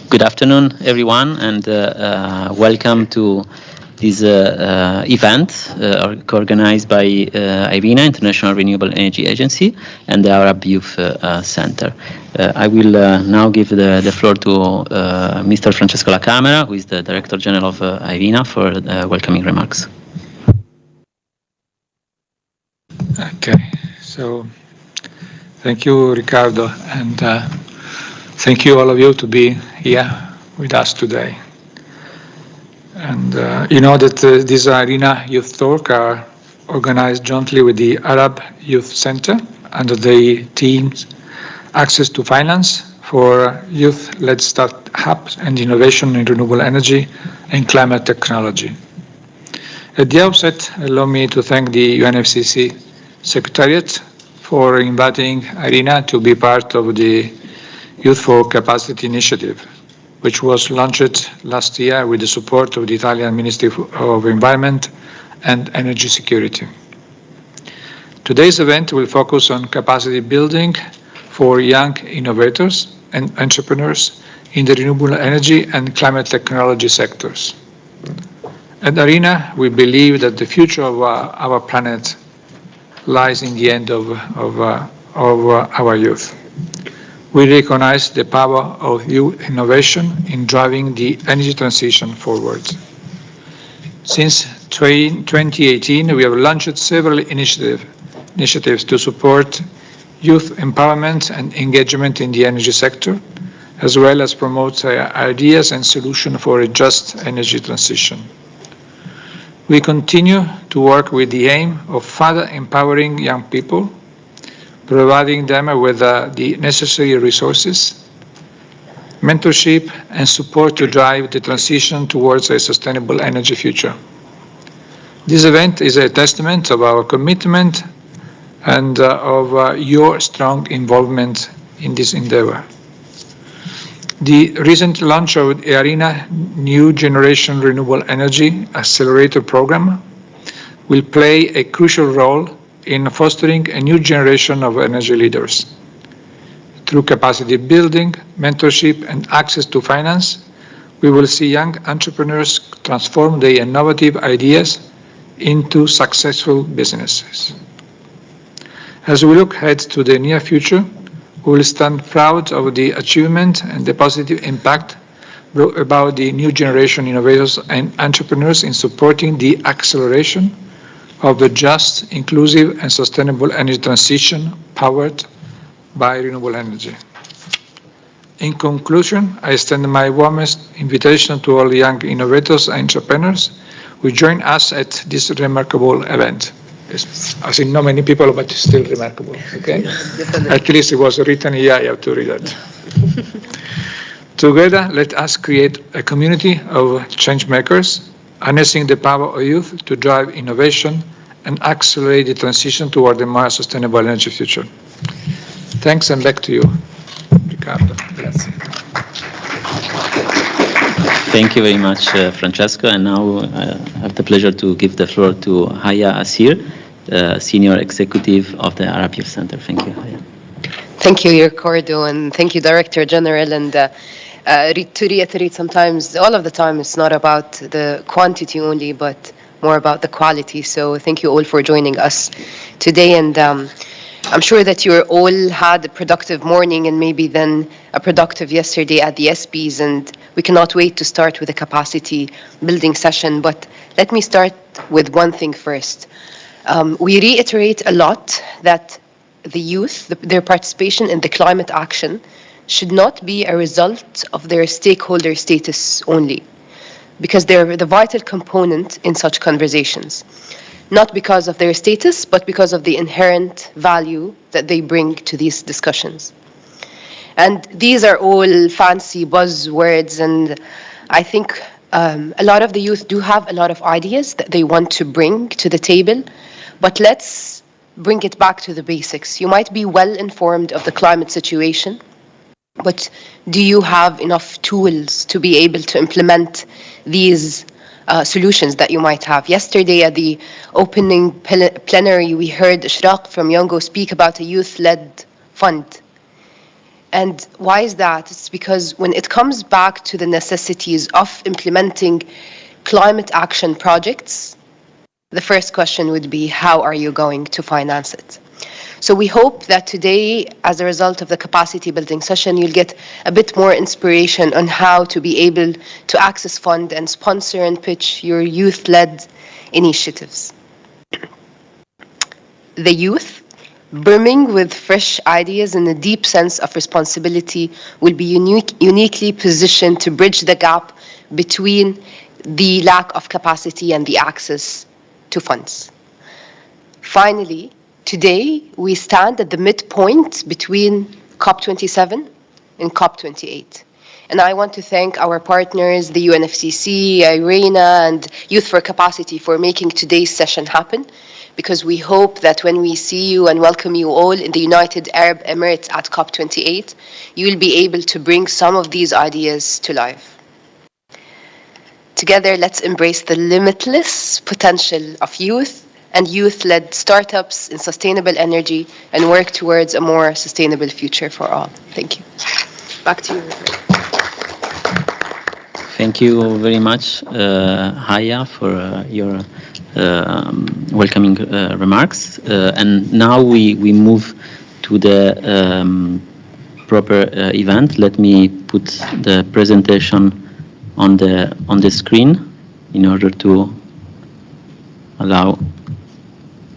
Good afternoon, everyone, and welcome to this event organized by IRENA, International Renewable Energy Agency, and the Arab Youth Center. I will now give the floor to Mr. Francesco La Camera, who is the Director General of IRENA, for welcoming remarks. Okay, so thank you, Ricardo, and thank you all of you to be here with us today. And you know that this IRENA Youth Talk are organized jointly with the Arab Youth Center under the themes Access to Finance for Youth-led Startups and Innovation in Renewable Energy and Climate Technology. At the outset, allow me to thank the UNFCCC Secretariat for inviting IRENA to be part of the Youth4Capacity initiative, which was launched last year with the support of the Italian Ministry of Environment and Energy Security. Today's event will focus on capacity building for young innovators and entrepreneurs in the renewable energy and climate technology sectors. At IRENA, we believe that the future of our planet lies in the hand of our youth. We recognize the power of youth innovation in driving the energy transition forward. Since 2018, we have launched several initiatives to support youth empowerment and engagement in the energy sector, as well as promote ideas and solutions for a just energy transition. We continue to work with the aim of further empowering young people, providing them with the necessary resources, mentorship, and support to drive the transition towards a sustainable energy future. This event is a testament of our commitment and of your strong involvement in this endeavor. The recent launch of the IRENA New Generation Renewable Energy Accelerator program will play a crucial role in fostering a new generation of energy leaders. Through capacity building, mentorship, and access to finance, we will see young entrepreneurs transform their innovative ideas into successful businesses. As we look ahead to the near future, we will stand proud of the achievement and the positive impact brought about the new generation innovators and entrepreneurs in supporting the acceleration of the just, inclusive, and sustainable energy transition powered by renewable energy. In conclusion, I extend my warmest invitation to all young innovators and entrepreneurs who join us at this remarkable event. I think not many people, but it's still remarkable, okay? At least it was written here, I have to read it. Together, let us create a community of change makers, harnessing the power of youth to drive innovation and accelerate the transition toward a more sustainable energy future. Thanks, and back to you, Ricardo. Grazie. Thank you very much, Francesco. And now I have the pleasure to give the floor to Haya Asir, Senior Executive of the Arab Youth Center. Thank you, Haya. Thank you, Ricardo, and thank you, Director General. And to reiterate, sometimes, all of the time, it's not about the quantity only, but more about the quality. So thank you all for joining us today. And I'm sure that you all had a productive morning and maybe then a productive yesterday at the SPs, and we cannot wait to start with a capacity building session. But let me start with one thing first. We reiterate a lot that the youth, their participation in the climate action should not be a result of their stakeholder status only, because they're the vital component in such conversations. Not because of their status, but because of the inherent value that they bring to these discussions. And these are all fancy buzzwords, and I think a lot of the youth do have a lot of ideas that they want to bring to the table, but let's bring it back to the basics. You might be well informed of the climate situation, but do you have enough tools to be able to implement these solutions that you might have? Yesterday at the opening plenary, we heard Ishraq from Yongo speak about a youth-led fund. And why is that? It's because when it comes back to the necessities of implementing climate action projects, the first question would be, how are you going to finance it? So we hope that today, as a result of the capacity building session, you'll get a bit more inspiration on how to be able to access fund and sponsor and pitch your youth-led initiatives. The youth, brimming with fresh ideas and a deep sense of responsibility, will be uniquely positioned to bridge the gap between the lack of capacity and the access to funds. Finally, today we stand at the midpoint between COP27 and COP28. And I want to thank our partners, the UNFCCC, IRENA, and Youth4Capacity for making today's session happen, because we hope that when we see you and welcome you all in the United Arab Emirates at COP28, you will be able to bring some of these ideas to life. Together, let's embrace the limitless potential of youth and youth-led startups in sustainable energy and work towards a more sustainable future for all. Thank you. Back to you, Roberto. Thank you very much, Haya, for your welcoming remarks. And now we move to the proper event. Let me put the presentation on the screen in order to allow,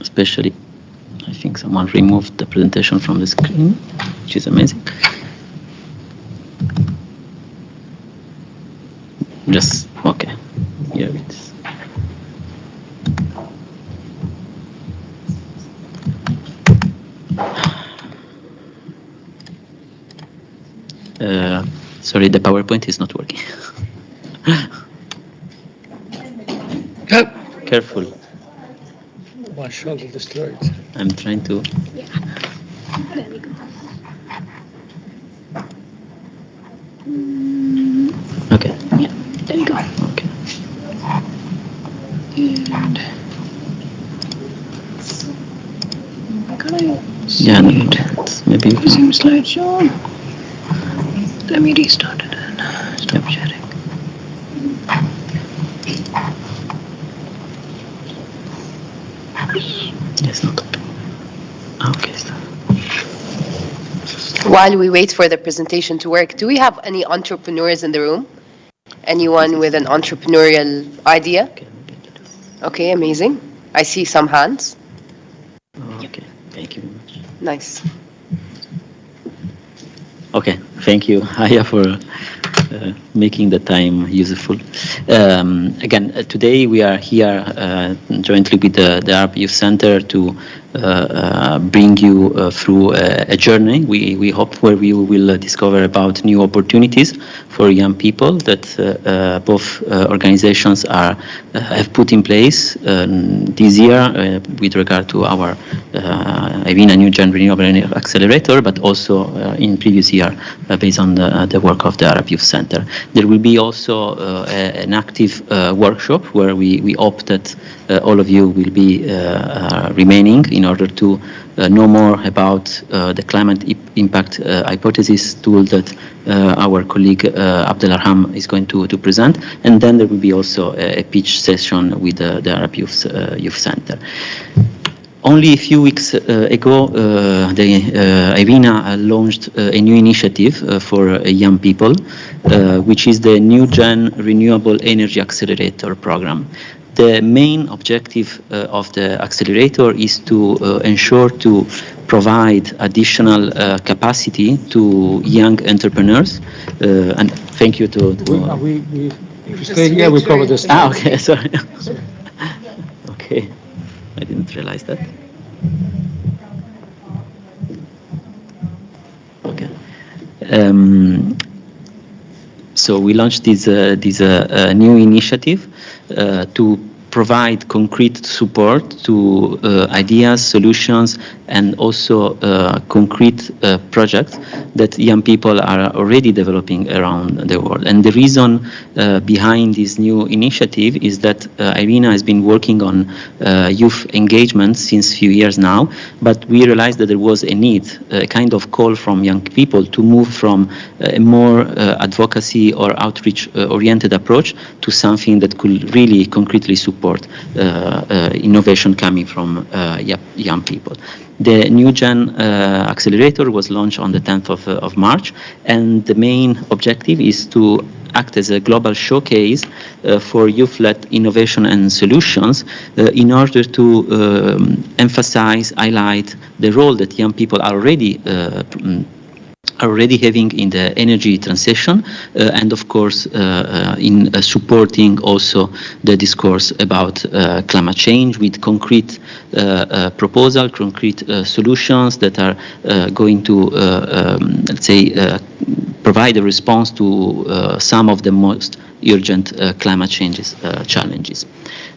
especially, I think someone removed the presentation from the screen, which is amazing. Just, okay, here it is. Sorry, the PowerPoint is not working. Careful. One shoulder destroyed. I'm trying to. Okay. Yeah, there you go. Okay. And can I Yeah, no, maybe. resume slideshow? Let me restart it and stop sharing. Yes, not open. Okay. While we wait for the presentation to work, do we have any entrepreneurs in the room? Anyone with an entrepreneurial idea? Okay, amazing. I see some hands. Okay, thank you very much. Nice. Okay, thank you, Haya, for making the time useful. Again, today we are here jointly with the Arab Youth Center to bring you through a journey, we hope, where we will discover about new opportunities for young people that both organizations have put in place this year with regard to our IRENA NewGen Renewable Energy Accelerator, but also in previous year based on the work of the Arab Youth Center. There will be also an active workshop where we hope that all of you will be remaining in order to know more about the climate impact hypothesis tool that our colleague Abdelarham is going to present. And then there will be also a pitch session with the Arab Youth Center. Only a few weeks ago, the IRENA launched a new initiative for young people, which is the NewGen Renewable Energy Accelerator program. The main objective of the accelerator is to ensure to provide additional capacity to young entrepreneurs. And thank you to If you stay here, we cover this. okay, sorry. Okay, I didn't realize that. Okay. So we launched this new initiative to provide concrete support to ideas, solutions, and also concrete projects that young people are already developing around the world. And the reason behind this new initiative is that IRENA has been working on youth engagement since a few years now, but we realized that there was a need, a kind of call from young people to move from a more advocacy or outreach oriented approach to something that could really concretely support innovation coming from young people. The NewGen Accelerator was launched on the 10th of March, and the main objective is to act as a global showcase for youth-led innovation and solutions in order to emphasize, highlight the role that young people are already having in the energy transition, and of course in supporting also the discourse about climate change with concrete proposal, concrete solutions that are going to, let's say, provide a response to some of the most urgent climate changes challenges.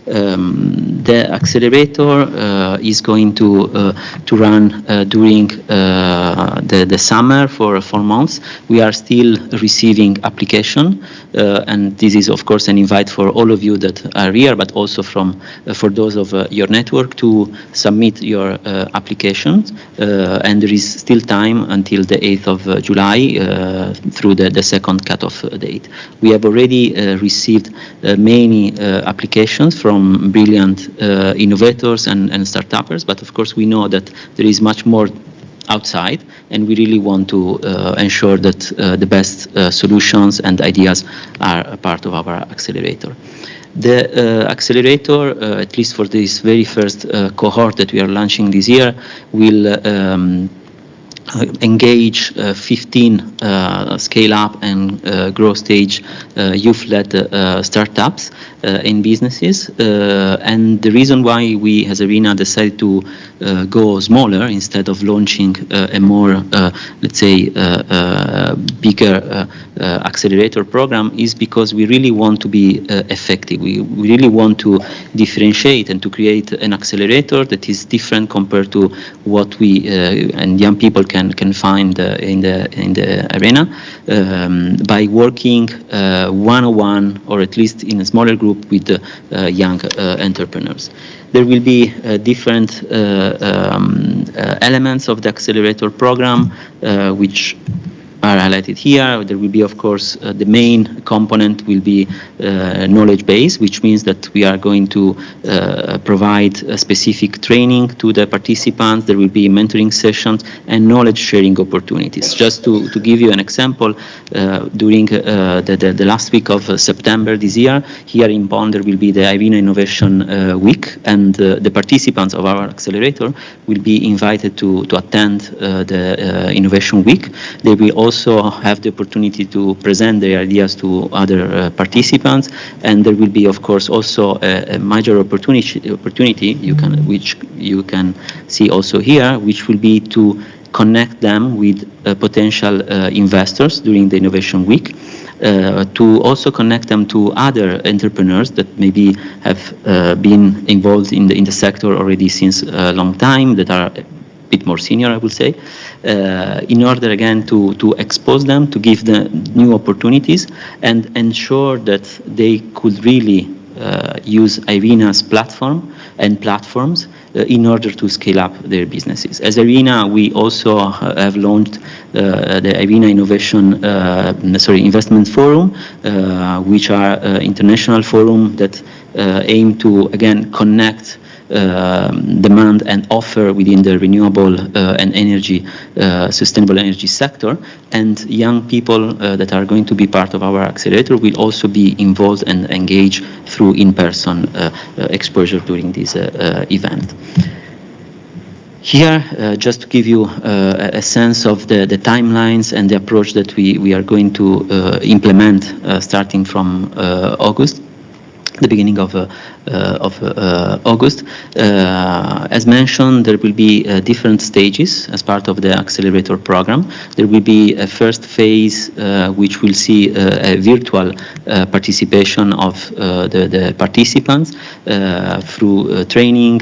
The accelerator is going to run during the summer for 4 months. We are still receiving application, and this is of course an invite for all of you that are here, but also for those of your network to submit your applications. And there is still time until the 8th of July through the second cutoff date. We have already received many applications from brilliant innovators and startups, but of course we know that there is much more outside, and we really want to ensure that the best solutions and ideas are a part of our accelerator. The accelerator, at least for this very first cohort that we are launching this year, will engage 15 scale-up and growth stage youth-led startups in businesses. And the reason why we as ARENA decided to go smaller instead of launching a more, let's say, bigger accelerator program is because we really want to be effective. We really want to differentiate and to create an accelerator that is different compared to what we and young people can find in the arena by working one-on-one or at least in a smaller group with young entrepreneurs. There will be different elements of the accelerator program which are highlighted here. There will be, of course, the main component will be knowledge base, which means that we are going to provide a specific training to the participants. There will be mentoring sessions and knowledge sharing opportunities. Just to give you an example, during the last week of September this year, here in Bonn, there will be the IRENA Innovation Week, and the participants of our accelerator will be invited to attend the Innovation Week. They will also have the opportunity to present their ideas to other participants, and there will be, of course, also a major opportunity which you can see also here, which will be to connect them with potential investors during the Innovation Week, to also connect them to other entrepreneurs that maybe have been involved in the sector already since a long time, that are bit more senior, I would say, in order again to expose them, to give them new opportunities, and ensure that they could really use IRENA's platform and platforms in order to scale up their businesses. As ARENA, we also have launched the IRENA Investment Forum, which are international forum that aim to again connect demand and offer within the renewable and sustainable energy sector, and young people that are going to be part of our accelerator will also be involved and engaged through in-person exposure during this event. Here, just to give you a sense of the timelines and the approach that we are going to implement starting from August. the beginning of August. As mentioned, there will be different stages as part of the Accelerator program. There will be a first phase which will see a virtual participation of the participants through training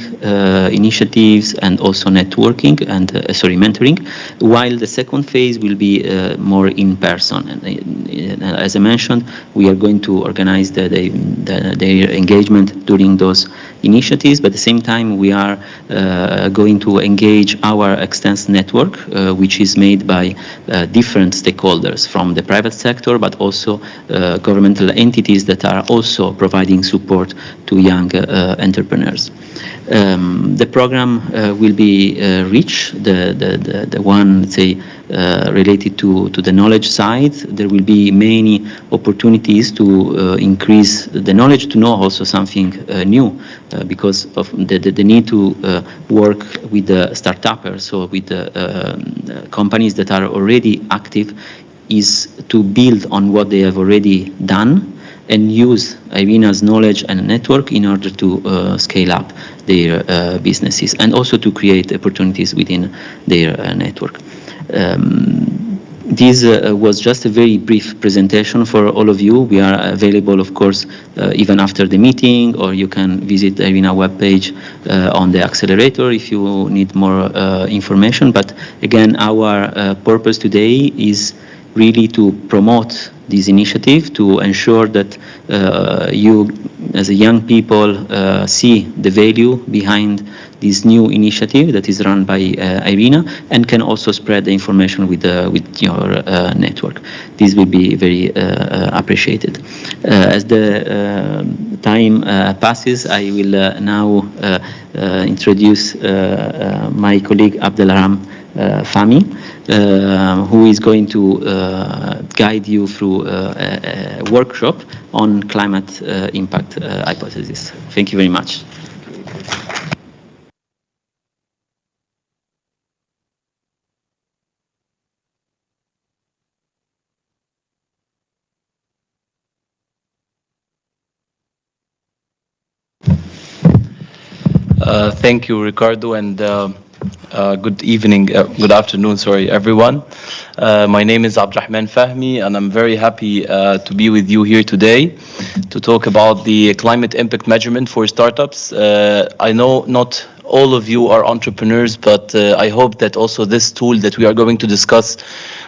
initiatives and also networking and mentoring, while the second phase will be more in person. And as I mentioned, we are going to organize their engagement during those initiatives, but at the same time we are going to engage our extensive network, which is made by different stakeholders from the private sector, but also governmental entities that are also providing support to young entrepreneurs. The program will be rich, the one, let's say, related to the knowledge side. There will be many opportunities to increase the knowledge, to know also something new, because of the need to work with the start-uppers, so with the companies that are already active, is to build on what they have already done and use IRENA's knowledge and network in order to scale up their businesses, and also to create opportunities within their network. This was just a very brief presentation for all of you. We are available, of course, even after the meeting, or you can visit the IRENA webpage on the Accelerator if you need more information. But again, our purpose today is really to promote this initiative, to ensure that you, as a young people, see the value behind this new initiative that is run by IRENA, and can also spread the information with your network. This will be very appreciated. As the time passes, I will now introduce my colleague Abdelrahman Fahmy, who is going to guide you through a workshop on climate impact hypothesis. Thank you very much. Thank you, Ricardo, and good afternoon, everyone. My name is Abdelrahman Fahmy, and I'm very happy to be with you here today to talk about the climate impact measurement for startups. I know not all of you are entrepreneurs, but I hope that also this tool that we are going to discuss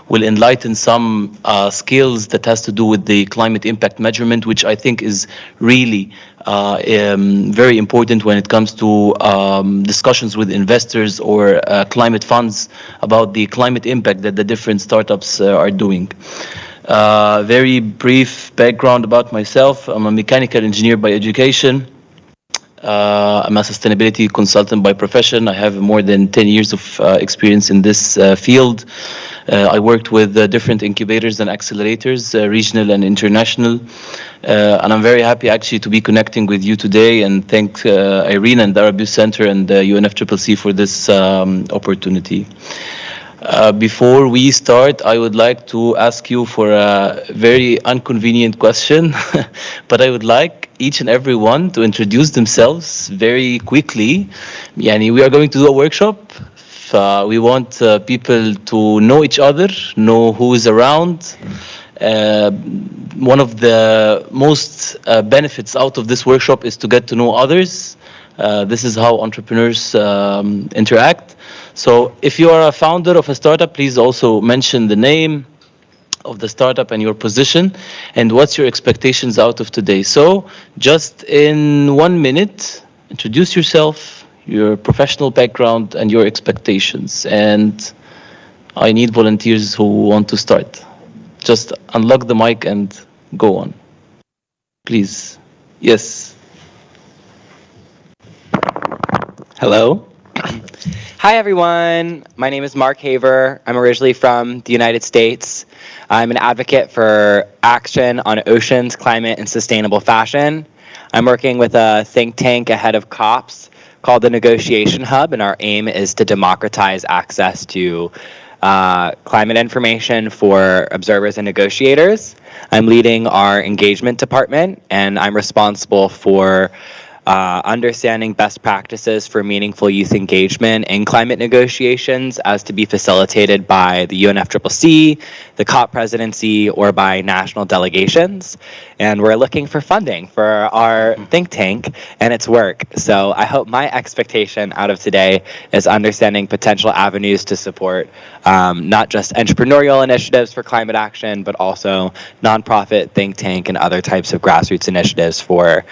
will enlighten some skills that has to do with the climate impact measurement, which I think is really very important when it comes to discussions with investors or climate funds about the climate impact that the different startups are doing. Very brief background about myself. I'm a mechanical engineer by education. I'm a sustainability consultant by profession. I have more than 10 years of experience in this field. I worked with different incubators and accelerators, regional and international. And I'm very happy actually to be connecting with you today, and thank IRENA and the Arab Youth Center and UNFCCC for this opportunity. Before we start, I would like to ask you for a very inconvenient question, but I would like each and every one to introduce themselves very quickly. We are going to do a workshop. We want people to know each other, know who is around. One of the most benefits out of this workshop is to get to know others. This is how entrepreneurs interact. So if you are a founder of a startup, please also mention the name of the startup and your position and what's your expectations out of today. So just in 1 minute, introduce yourself, your professional background and your expectations. And I need volunteers who want to start. Just unlock the mic and go on. Please. Yes. Hello. Hi, everyone. My name is Mark Haver. I'm originally from the United States. I'm an advocate for action on oceans, climate, and sustainable fashion. I'm working with a think tank ahead of COPs called the Negotiation Hub, and our aim is to democratize access to climate information for observers and negotiators. I'm leading our engagement department, and I'm responsible for understanding best practices for meaningful youth engagement in climate negotiations as to be facilitated by the UNFCCC, the COP presidency, or by national delegations. And we're looking for funding for our think tank and its work. So I hope my expectation out of today is understanding potential avenues to support not just entrepreneurial initiatives for climate action, but also nonprofit, think tank, and other types of grassroots initiatives for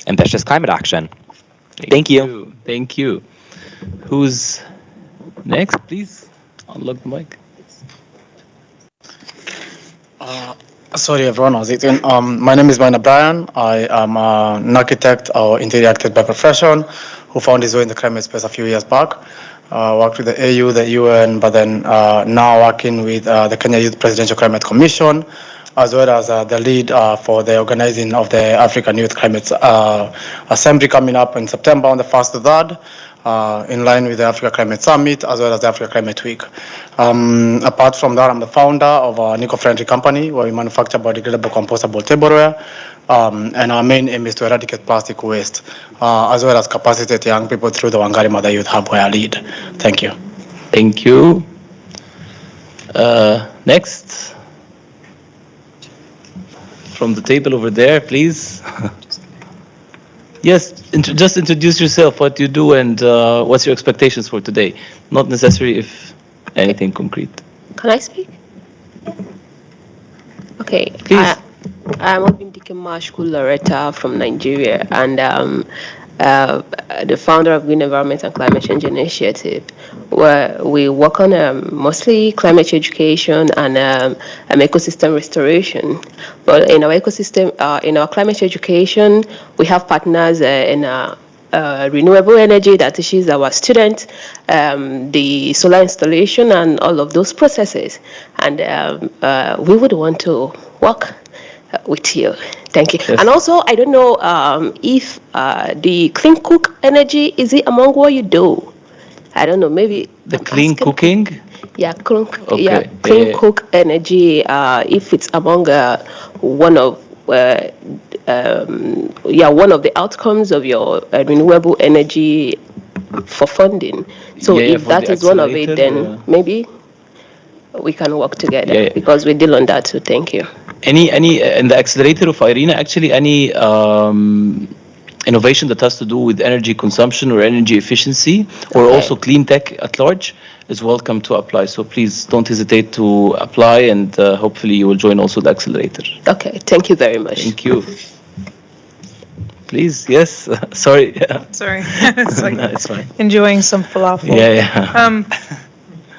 ambitious climate action. Thank you. Thank you. Who's next? Please unlock the mic. Sorry, everyone. I was eating. My name is Maina Brian. I am an architect or interior architect by profession who found his way in the climate space a few years back. Worked with the AU, the UN, but then now working with the Kenya Youth Presidential Climate Commission, as well as the lead for the organizing of the African Youth Climate Assembly coming up in September on the 1st to 3rd, in line with the Africa Climate Summit, as well as the Africa Climate Week. Apart from that, I'm the founder of an eco-friendly company where we manufacture biodegradable compostable tableware. And our main aim is to eradicate plastic waste, as well as capacitate young people through the Wangari Mother Youth Hub where I lead. Thank you. Thank you. Next. From the table over there, please. Yes, just introduce yourself, what you do, and what's your expectations for today. Not necessarily if anything concrete. Can I speak? Okay. Please. I'm Obindike Mashku Loretta from Nigeria, and the founder of Green Environment and Climate Change Initiative, where we work on mostly climate change education and ecosystem restoration. But in our ecosystem, in our climate change education, we have partners in renewable energy that teaches our students the solar installation and all of those processes. And we would want to work with you. Thank you. Yes. And also, I don't know if the clean cook energy, is it among what you do? I don't know, maybe. The clean cooking? Yeah, clean Okay. cook energy, if it's among one of the outcomes of your renewable energy for funding. So Yeah, if for that the is one of it, then accelerator, maybe we can work together, Yeah. because we deal on that too. Thank you. Any in the accelerator of IRENA, actually, any innovation that has to do with energy consumption or energy efficiency, or Okay. also clean tech at large, is welcome to apply. So please don't hesitate to apply, and hopefully you will join also the accelerator. Okay, thank you very much. Thank you. Please, yes. Sorry. Sorry. It's like No, it's fine. enjoying some falafel. Yeah.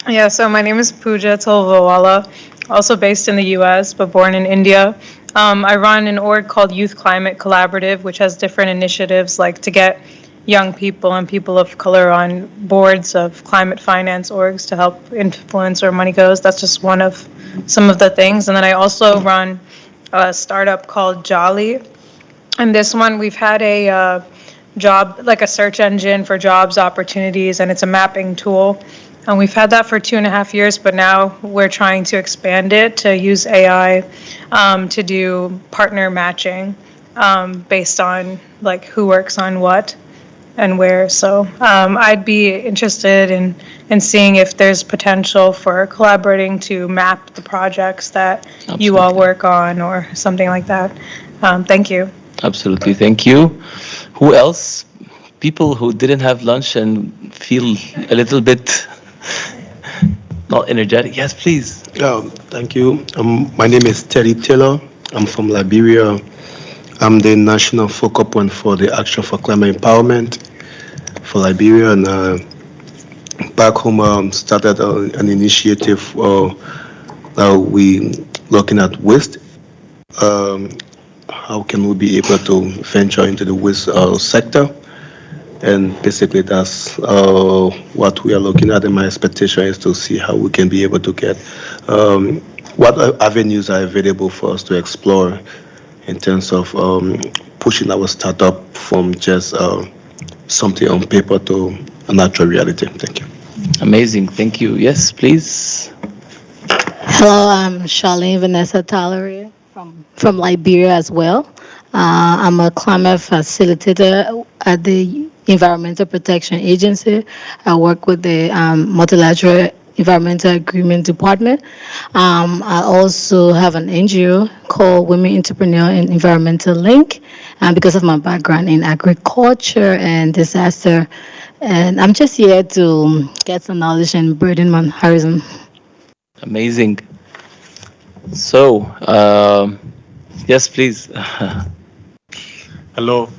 Yeah, so my name is Pooja Tolvawala, also based in the US, but born in India. I run an org called Youth Climate Collaborative, which has different initiatives like to get young people and people of color on boards of climate finance orgs to help influence where money goes. That's just one of some of the things. And then I also run a startup called Jolly. And this one, we've had a job, like a search engine for jobs opportunities, and it's a mapping tool. And we've had that for 2.5 years, but now we're trying to expand it to use AI to do partner matching based on like who works on what and where. So I'd be interested in seeing if there's potential for collaborating to map the projects that you all Absolutely. work on or something like that. Thank you. Absolutely. Thank you. Who else? People who didn't have lunch and feel a little bit not energetic. Yes, please. Thank you. My name is Terry Taylor. I'm from Liberia. I'm the national focal point for the Action for Climate Empowerment for Liberia. And back home, started an initiative we looking at waste. How can we be able to venture into the waste sector? And basically, that's what we are looking at. And my expectation is to see how we can be able to get what avenues are available for us to explore in terms of pushing our startup from just something on paper to an actual reality. Thank you. Amazing. Thank you. Yes, please. Hello, I'm Charlene Vanessa Tollery from Liberia as well. I'm a climate facilitator at the Environmental Protection Agency. I work with the Multilateral Environmental Agreement Department. I also have an NGO called Women Entrepreneur and Environmental Link because of my background in agriculture and disaster. And I'm just here to get some knowledge and broaden my horizon. Amazing. So, yes, please. Hello.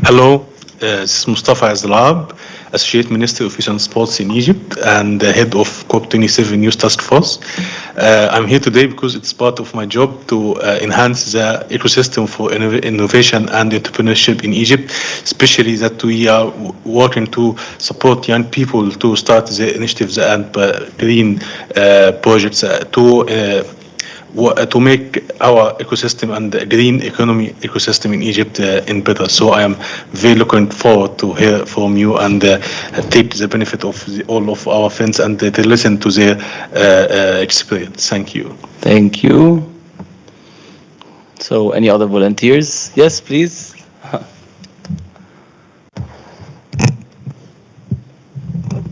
Hello, this is Mustafa Azlab, Associate Minister of Youth and Sports in Egypt and the head of COP27 Youth Task Force. I'm here today because it's part of my job to enhance the ecosystem for innovation and entrepreneurship in Egypt, especially that we are working to support young people to start the initiatives and green projects to make our ecosystem and the green economy ecosystem in Egypt in better. So I am very looking forward to hear from you and take the benefit of all of our friends and to listen to their experience. Thank you. Thank you. So, any other volunteers? Yes, please.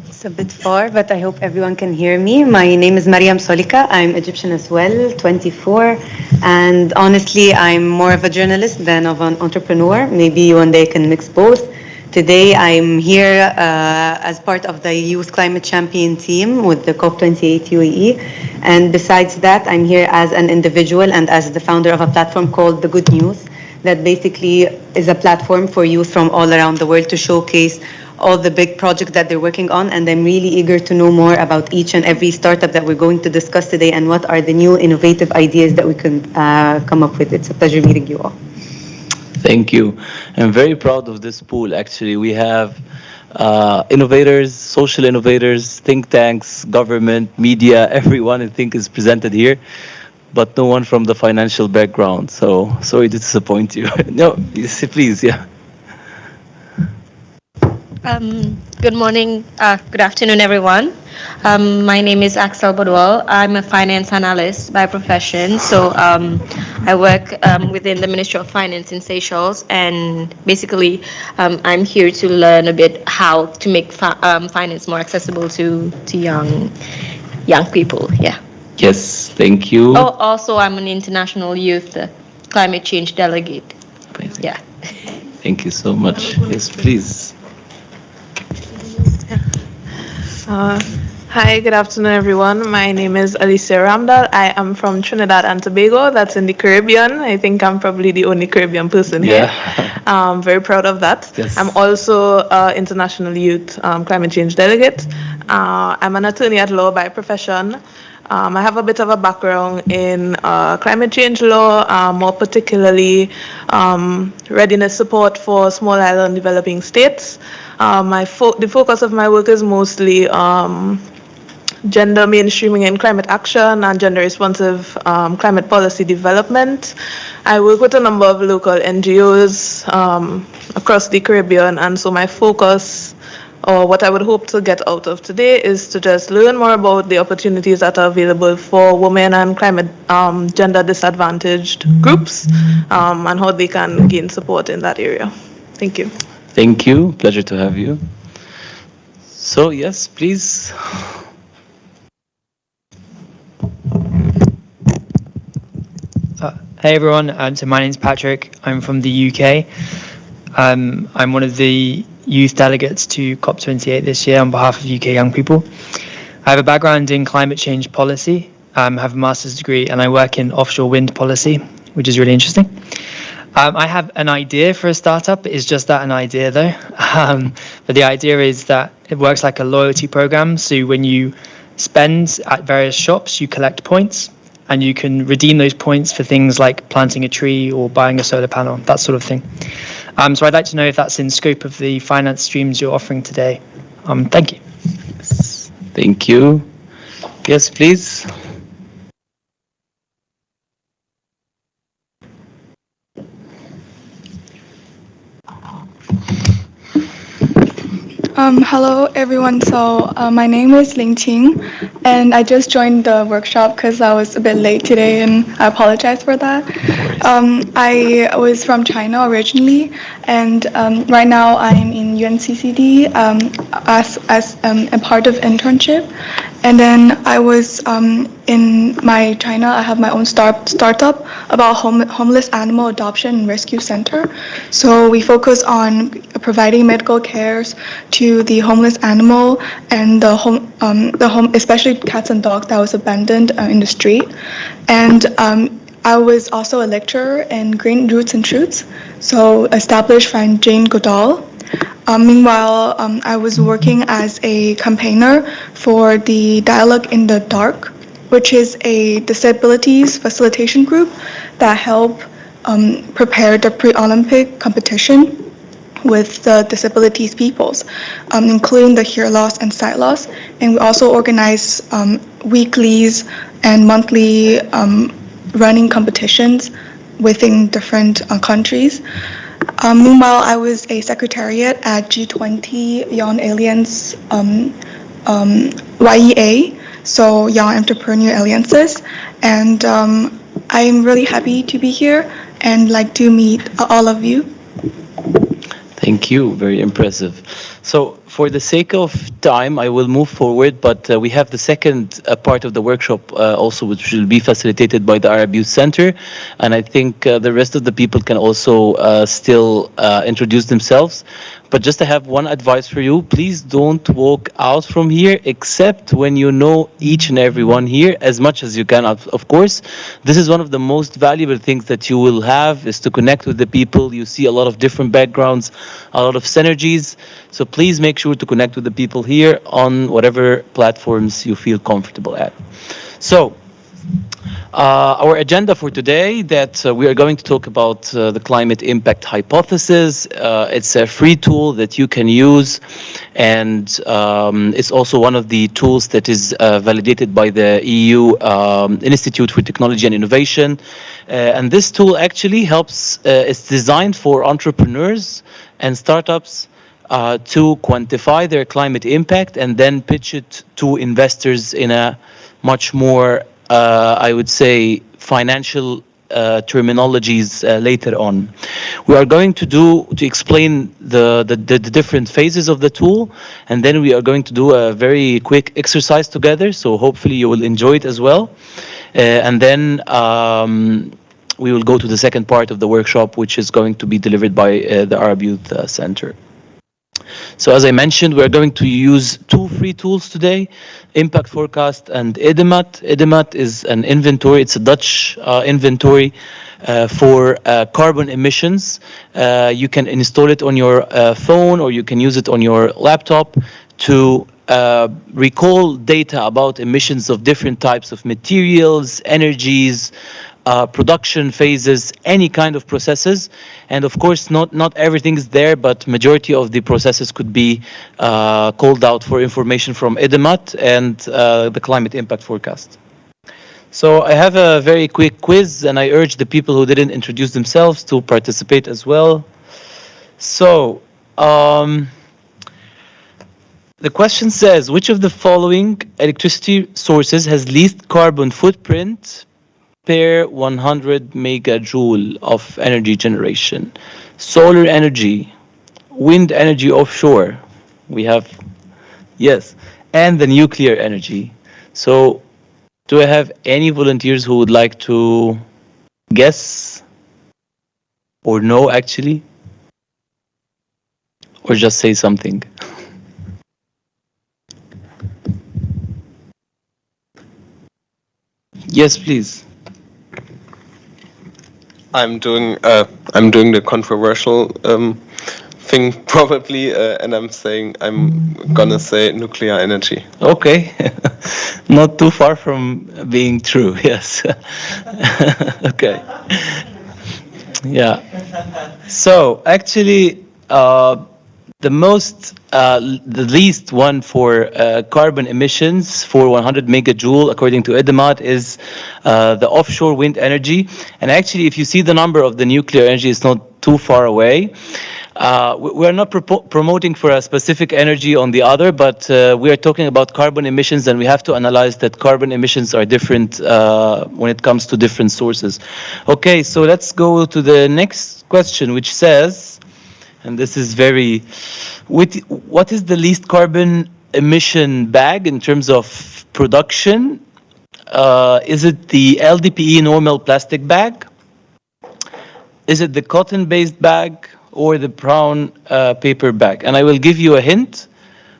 It's a bit far, but I hope everyone can hear me. My name is Mariam Solika. I'm Egyptian as well, 24. And honestly, I'm more of a journalist than of an entrepreneur. Maybe one day I can mix both. Today, I'm here as part of the Youth Climate Champion team with the COP28 UAE. And besides that, I'm here as an individual and as the founder of a platform called The Good News that basically is a platform for youth from all around the world to showcase all the big projects that they're working on, and I'm really eager to know more about each and every startup that we're going to discuss today and what are the new innovative ideas that we can come up with. It's a pleasure meeting you all. Thank you. I'm very proud of this pool, actually. We have innovators, social innovators, think tanks, government, media, everyone I think is presented here, but no one from the financial background. So sorry to disappoint you. No, yes, please, yeah. Good morning, good afternoon, everyone. My name is Axel Bodwell. I'm a finance analyst by profession. So I work within the Ministry of Finance in Seychelles, and basically I'm here to learn a bit how to make finance more accessible to young people. Yeah. Yes, thank you. Oh, also I'm an international youth climate change delegate. Yeah. Thank you so much. Yes, please. Hi, good afternoon, everyone. My name is Alicia Ramdal. I am from Trinidad and Tobago. That's in the Caribbean. I think I'm probably the only Caribbean person here. I'm very proud of that. Yes. I'm also International Youth Climate Change Delegate. I'm an attorney at law by profession. I have a bit of a background in climate change law, more particularly readiness support for small island developing states. The focus of my work is mostly gender mainstreaming in climate action and gender responsive climate policy development. I work with a number of local NGOs across the Caribbean, and so my focus, or what I would hope to get out of today, is to just learn more about the opportunities that are available for women and climate gender disadvantaged groups and how they can gain support in that area. Thank you. Thank you. Pleasure to have you. So, yes, please. Hey everyone, so my name's Patrick. I'm from the UK. I'm one of the youth delegates to COP28 this year on behalf of UK young people. I have a background in climate change policy, have a master's degree, and I work in offshore wind policy, which is really interesting. I have an idea for a startup. It's just that, an idea though. But the idea is that it works like a loyalty program. So when you spend at various shops, you collect points, and you can redeem those points for things like planting a tree or buying a solar panel, that sort of thing. So I'd like to know if that's in scope of the finance streams you're offering today. Thank you. Yes, thank you. Yes, please. Hello everyone. So my name is Ling Qing, and I just joined the workshop because I was a bit late today, and I apologize for that. I was from China originally, and right now I'm in UNCCD as a part of internship. And then I was in my China. I have my own startup about homeless animal adoption and rescue center. So we focus on providing medical cares to the homeless animal and the home, especially cats and dogs that was abandoned in the street. And I was also a lecturer in Green Roots and Shoots, so established by Jane Goodall. Meanwhile, I was working as a campaigner for the Dialogue in the Dark, which is a disabilities facilitation group that help prepare the pre-Olympic competition with the disabilities peoples, including the hear loss and sight loss. And we also organize weeklies and monthly running competitions within different countries. Meanwhile, I was a secretariat at G20 Young Alliance YEA, so Young Entrepreneur Alliances, and I'm really happy to be here and like to meet all of you. Thank you. Very impressive. So for the sake of time, I will move forward, but we have the second part of the workshop also, which will be facilitated by the Arab Youth Center. And I think the rest of the people can also still introduce themselves. But just to have one advice for you, please don't walk out from here except when you know each and every one here as much as you can, of course. This is one of the most valuable things that you will have, is to connect with the people. You see a lot of different backgrounds, a lot of synergies. So please make sure to connect with the people here on whatever platforms you feel comfortable at. So our agenda for today, that we are going to talk about the climate impact hypothesis. It's a free tool that you can use, and it's also one of the tools that is validated by the EU Institute for Technology and Innovation. And this tool actually helps, it's designed for entrepreneurs and startups to quantify their climate impact and then pitch it to investors in a much more I would say financial terminologies later on. We are going to explain the different phases of the tool, and then we are going to do a very quick exercise together, so hopefully you will enjoy it as well. And then we will go to the second part of the workshop, which is going to be delivered by the Arab Youth Center. So as I mentioned, we're going to use two free tools today, Impact Forecast and IDEMAT. IDEMAT is an inventory, it's a Dutch inventory for carbon emissions. You can install it on your phone, or you can use it on your laptop to recall data about emissions of different types of materials, energies, production phases, any kind of processes. And of course, not everything is there, but majority of the processes could be called out for information from IDEMAT and the climate impact forecast. So I have a very quick quiz, and I urge the people who didn't introduce themselves to participate as well. So the question says, which of the following electricity sources has least carbon footprint per 100 megajoule of energy generation? Solar energy, wind energy offshore, we have, yes, and the nuclear energy. So do I have any volunteers who would like to guess or know actually? Or just say something? Yes, please. I'm doing the controversial thing probably, and I'm gonna say nuclear energy. Okay, not too far from being true. Yes. Okay. Yeah. So actually, the least one for carbon emissions for 100 megajoule, according to IDEMAT, is the offshore wind energy. And actually, if you see the number of the nuclear energy, it's not too far away. we're not promoting for a specific energy on the other, but we are talking about carbon emissions, and we have to analyze that carbon emissions are different when it comes to different sources. Okay, so let's go to the next question, which says, and this is very, what is the least carbon emission bag in terms of production? Is it the LDPE normal plastic bag? Is it the cotton-based bag or the brown paper bag? And I will give you a hint.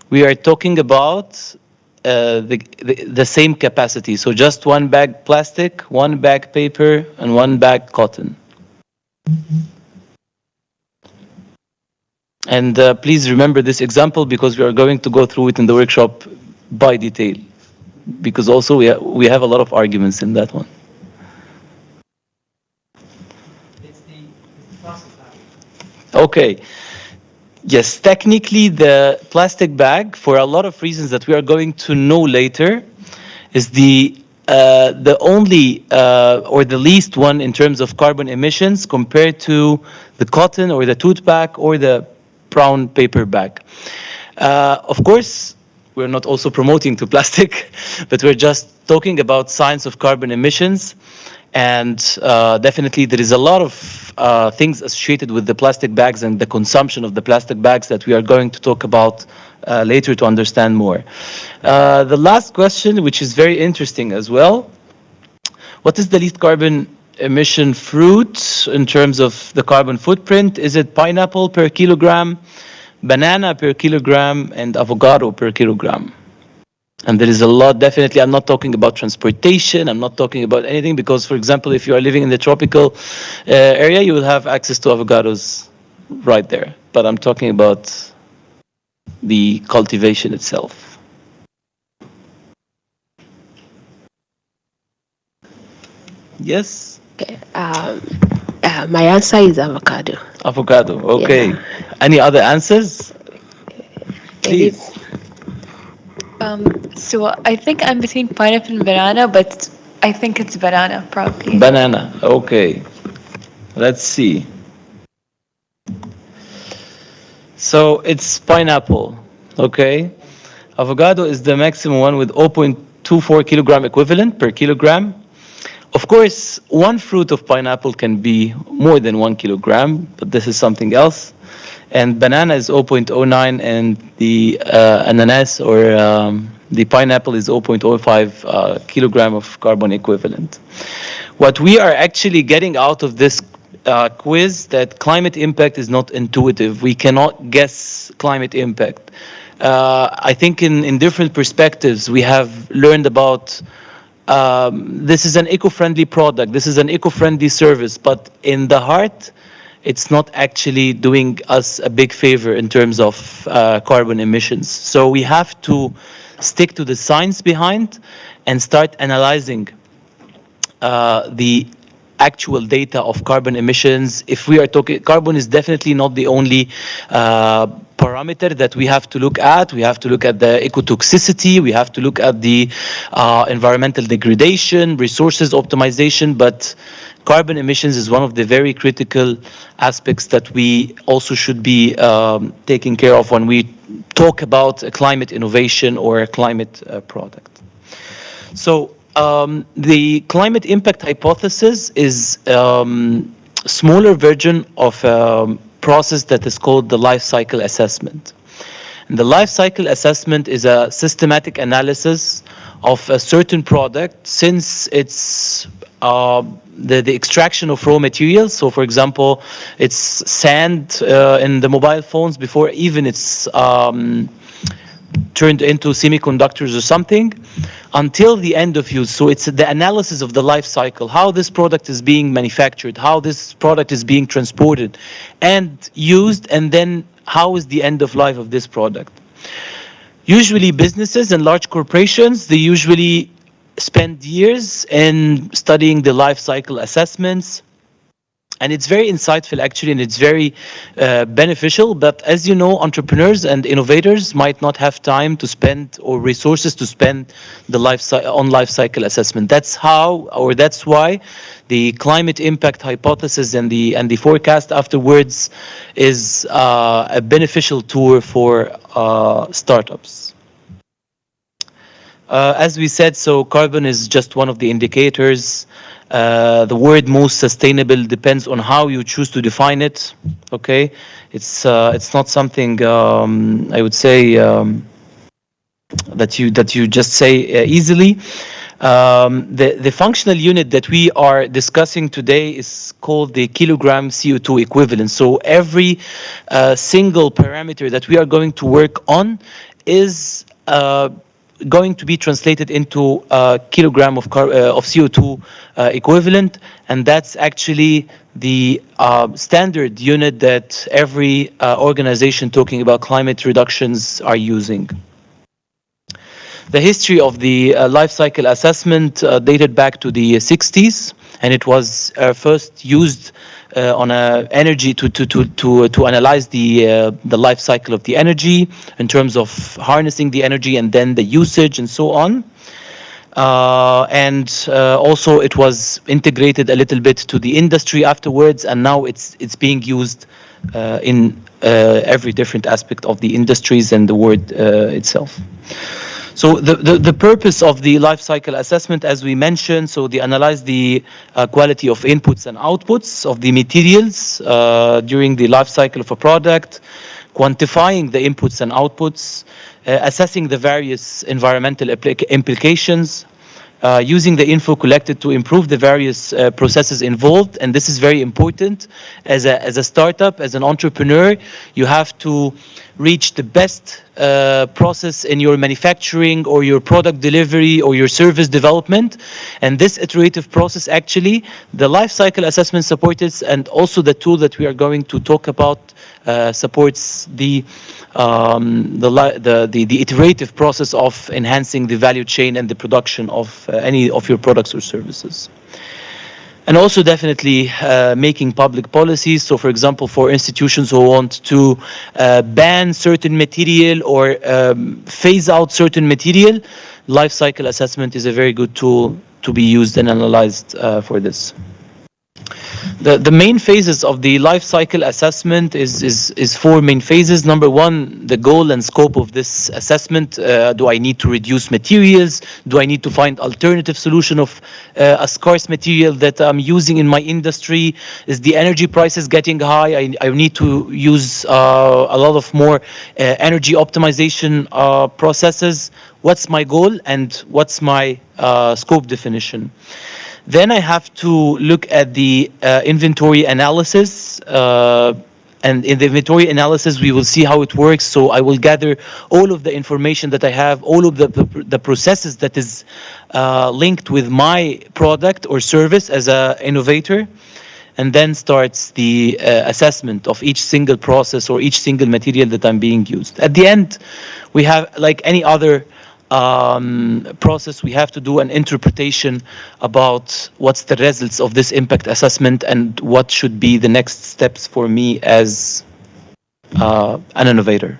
We are talking about the same capacity. So just one bag plastic, one bag paper, and one bag cotton. And please remember this example because we are going to go through it in the workshop by detail. Because also we have a lot of arguments in that one. Okay. Yes, technically the plastic bag, for a lot of reasons that we are going to know later, is the only or the least one in terms of carbon emissions compared to the cotton or the tote bag or the brown paper bag. Of course, we're not also promoting to plastic, but we're just talking about science of carbon emissions. And definitely there is a lot of things associated with the plastic bags and the consumption of the plastic bags that we are going to talk about later to understand more. The last question, which is very interesting as well, what is the least carbon emission fruit in terms of the carbon footprint? Is it pineapple per kilogram, banana per kilogram, and avocado per kilogram? And there is a lot, definitely. I'm not talking about transportation. I'm not talking about anything because, for example, if you are living in the tropical area, you will have access to avocados right there. But I'm talking about the cultivation itself. Yes? Okay. My answer is avocado. Avocado, okay. Yeah. Any other answers? Please. So I think I'm between pineapple and banana, but I think it's banana, probably. Banana, okay. Let's see. So it's pineapple, okay? Avocado is the maximum one with 0.24 kilogram equivalent per kilogram. Of course, one fruit of pineapple can be more than 1 kilogram, but this is something else. And banana is 0.09, and the ananas or the pineapple is 0.05 kilogram of carbon equivalent. What we are actually getting out of this quiz that climate impact is not intuitive. We cannot guess climate impact. I think in different perspectives we have learned about this is an eco-friendly product, this is an eco-friendly service, but in the heart, it's not actually doing us a big favor in terms of carbon emissions. So we have to stick to the science behind and start analyzing the actual data of carbon emissions. If we are talking, carbon is definitely not the only parameter that we have to look at. We have to look at the ecotoxicity, we have to look at the environmental degradation, resources optimization, but carbon emissions is one of the very critical aspects that we also should be taking care of when we talk about a climate innovation or a climate product. So the climate impact hypothesis is a smaller version of a process that is called the life cycle assessment. And the life cycle assessment is a systematic analysis of a certain product since it's the extraction of raw materials. So for example, it's sand in the mobile phones before even it's turned into semiconductors or something until the end of use. So it's the analysis of the life cycle, how this product is being manufactured, how this product is being transported and used, and then how is the end of life of this product. Usually businesses and large corporations, they usually spend years in studying the life cycle assessments, And it's very insightful actually, and it's very beneficial. But as you know, entrepreneurs and innovators might not have time to spend or resources to spend the life cycle assessment. That's how, or that's why, the climate impact hypothesis and the forecast afterwards is a beneficial tool for startups. As we said, so carbon is just one of the indicators. The word most sustainable depends on how you choose to define it. Okay, it's not something I would say that you just say easily. The functional unit that we are discussing today is called the kilogram CO2 equivalent. So every single parameter that we are going to work on is going to be translated into a kilogram of CO2 equivalent, and that's actually the standard unit that every organization talking about climate reductions are using. The history of the life cycle assessment dated back to the 60s, and it was first used on energy to analyze the life cycle of the energy in terms of harnessing the energy and then the usage and so on. And also it was integrated a little bit to the industry afterwards, and now it's being used in every different aspect of the industries and the world itself. So the purpose of the life cycle assessment, as we mentioned, so they analyze the quality of inputs and outputs of the materials during the life cycle of a product, quantifying the inputs and outputs, assessing the various environmental implications, using the info collected to improve the various processes involved. And this is very important. As a startup, as an entrepreneur, you have to reach the best process in your manufacturing or your product delivery or your service development. And this iterative process, actually, the life cycle assessment supports, and also the tool that we are going to talk about supports the iterative process of enhancing the value chain and the production of any of your products or services. And also definitely making public policies. So for example, for institutions who want to ban certain material or phase out certain material, life cycle assessment is a very good tool to be used and analyzed for this. The main phases of the life cycle assessment is four main phases. Number one, the goal and scope of this assessment. Do I need to reduce materials? Do I need to find alternative solution of a scarce material that I'm using in my industry? Is the energy prices getting high? I need to use a lot of more energy optimization processes. What's my goal and what's my scope definition? Then I have to look at the inventory analysis. And in the inventory analysis, we will see how it works. So I will gather all of the information that I have, all of the processes that is linked with my product or service as an innovator. And then starts the assessment of each single process or each single material that I'm being used. At the end, we have, like any other process, we have to do an interpretation about what's the results of this impact assessment and what should be the next steps for me as an innovator.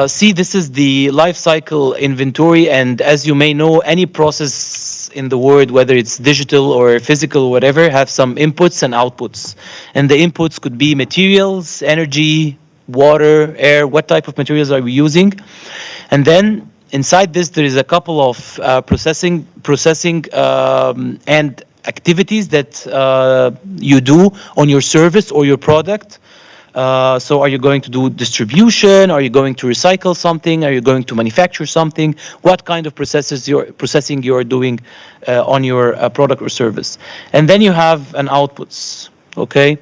See, this is the life cycle inventory, and as you may know, any process in the world, whether it's digital or physical or whatever, have some inputs and outputs. And the inputs could be materials, energy, water, air, what type of materials are we using? And then inside this, there is a couple of processing and activities that you do on your service or your product. So are you going to do distribution? Are you going to recycle something? Are you going to manufacture something? What kind of processing you're doing on your product or service? And then you have an outputs, okay,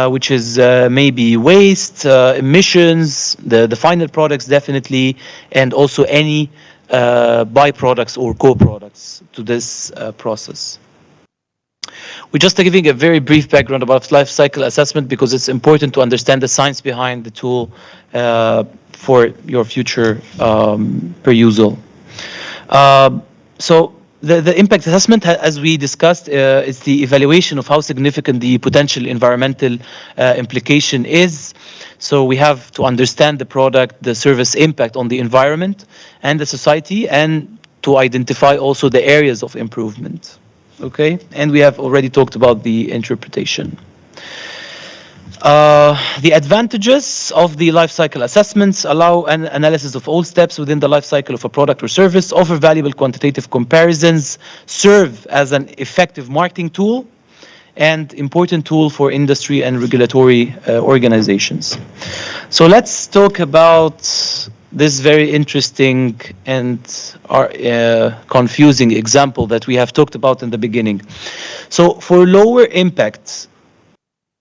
which is maybe waste, emissions, the final products definitely, and also any byproducts or co-products to this process. We're just giving a very brief background about life cycle assessment because it's important to understand the science behind the tool for your future perusal. So the impact assessment, as we discussed, is the evaluation of how significant the potential environmental implication is. So we have to understand the product, the service impact on the environment and the society, and to identify also the areas of improvement. Okay, and we have already talked about the interpretation. The advantages of the life cycle assessments allow an analysis of all steps within the life cycle of a product or service, offer valuable quantitative comparisons, serve as an effective marketing tool, and important tool for industry and regulatory organizations. So let's talk about this very interesting and confusing example that we have talked about in the beginning. So for lower impact,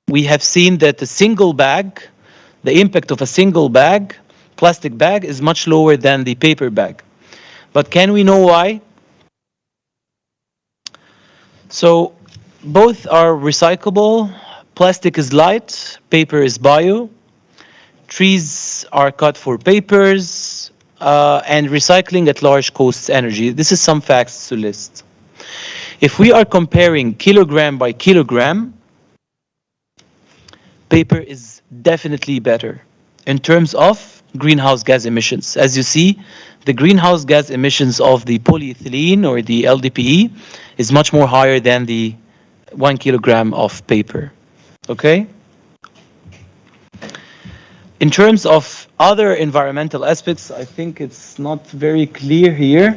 we have seen that a single bag, the impact of a single bag, plastic bag, is much lower than the paper bag. But can we know why? So both are recyclable. Plastic is light, paper is bio. Trees are cut for papers, and recycling at large costs energy. This is some facts to list. If we are comparing kilogram by kilogram, paper is definitely better in terms of greenhouse gas emissions. As you see, the greenhouse gas emissions of the polyethylene or the LDPE is much more higher than the 1 kilogram of paper. Okay? In terms of other environmental aspects, I think it's not very clear here,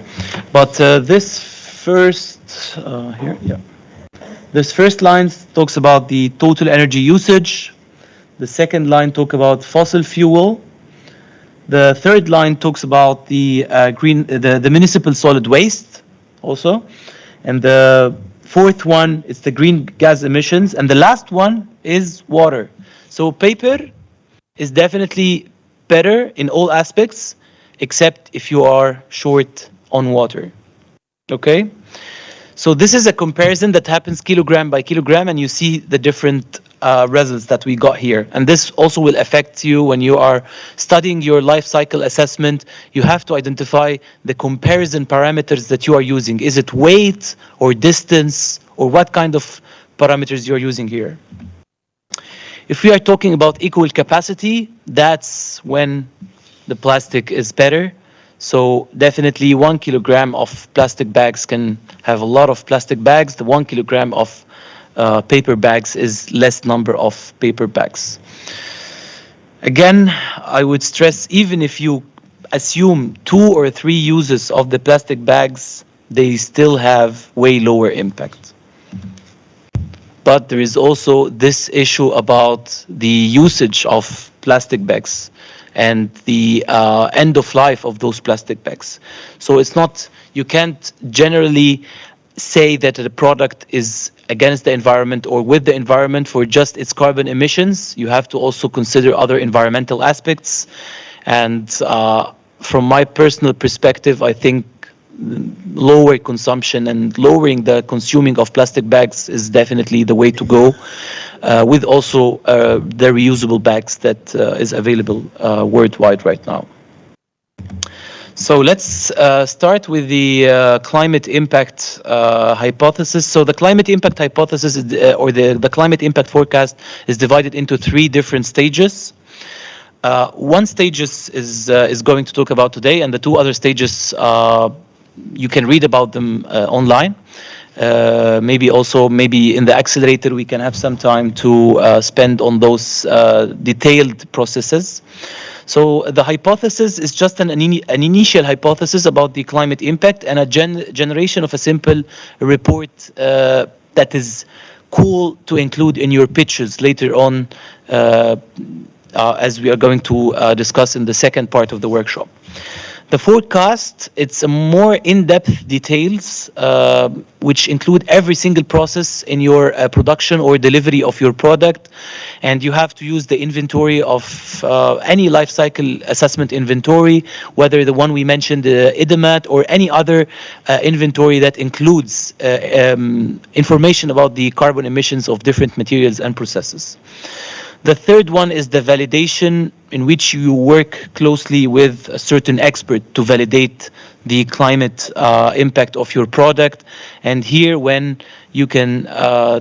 but this first This first line talks about the total energy usage. The second line talks about fossil fuel. The third line talks about the the municipal solid waste also. And the fourth one is the green gas emissions. And the last one is water. So paper is definitely better in all aspects, except if you are short on water. Okay? So this is a comparison that happens kilogram by kilogram, and you see the different results that we got here. And this also will affect you when you are studying your life cycle assessment. You have to identify the comparison parameters that you are using. Is it weight or distance, or what kind of parameters you're using here? If we are talking about equal capacity, that's when the plastic is better. So definitely 1 kilogram of plastic bags can have a lot of plastic bags. The 1 kilogram of paper bags is less number of paper bags. Again, I would stress, even if you assume 2 or 3 uses of the plastic bags, they still have way lower impact. But there is also this issue about the usage of plastic bags and the end of life of those plastic bags. So it's not, you can't generally say that the product is against the environment or with the environment for just its carbon emissions. You have to also consider other environmental aspects. And from my personal perspective, I think lower consumption and lowering the consuming of plastic bags is definitely the way to go, with also the reusable bags that is available worldwide right now. So let's start with the climate impact hypothesis. So the climate impact hypothesis is, or the climate impact forecast is divided into 3 different stages. One stage is going to talk about today, and the 2 other stages you can read about them online. Maybe in the Accelerator we can have some time to spend on those detailed processes. So the hypothesis is just an initial hypothesis about the climate impact and a generation of a simple report that is cool to include in your pitches later on, as we are going to discuss in the second part of the workshop. The forecast, it's a more in-depth details, which include every single process in your production or delivery of your product. And you have to use the inventory of any life cycle assessment inventory, whether the one we mentioned, IDEMAT, or any other inventory that includes information about the carbon emissions of different materials and processes. The third one is the validation, in which you work closely with a certain expert to validate the climate impact of your product. And here, when you can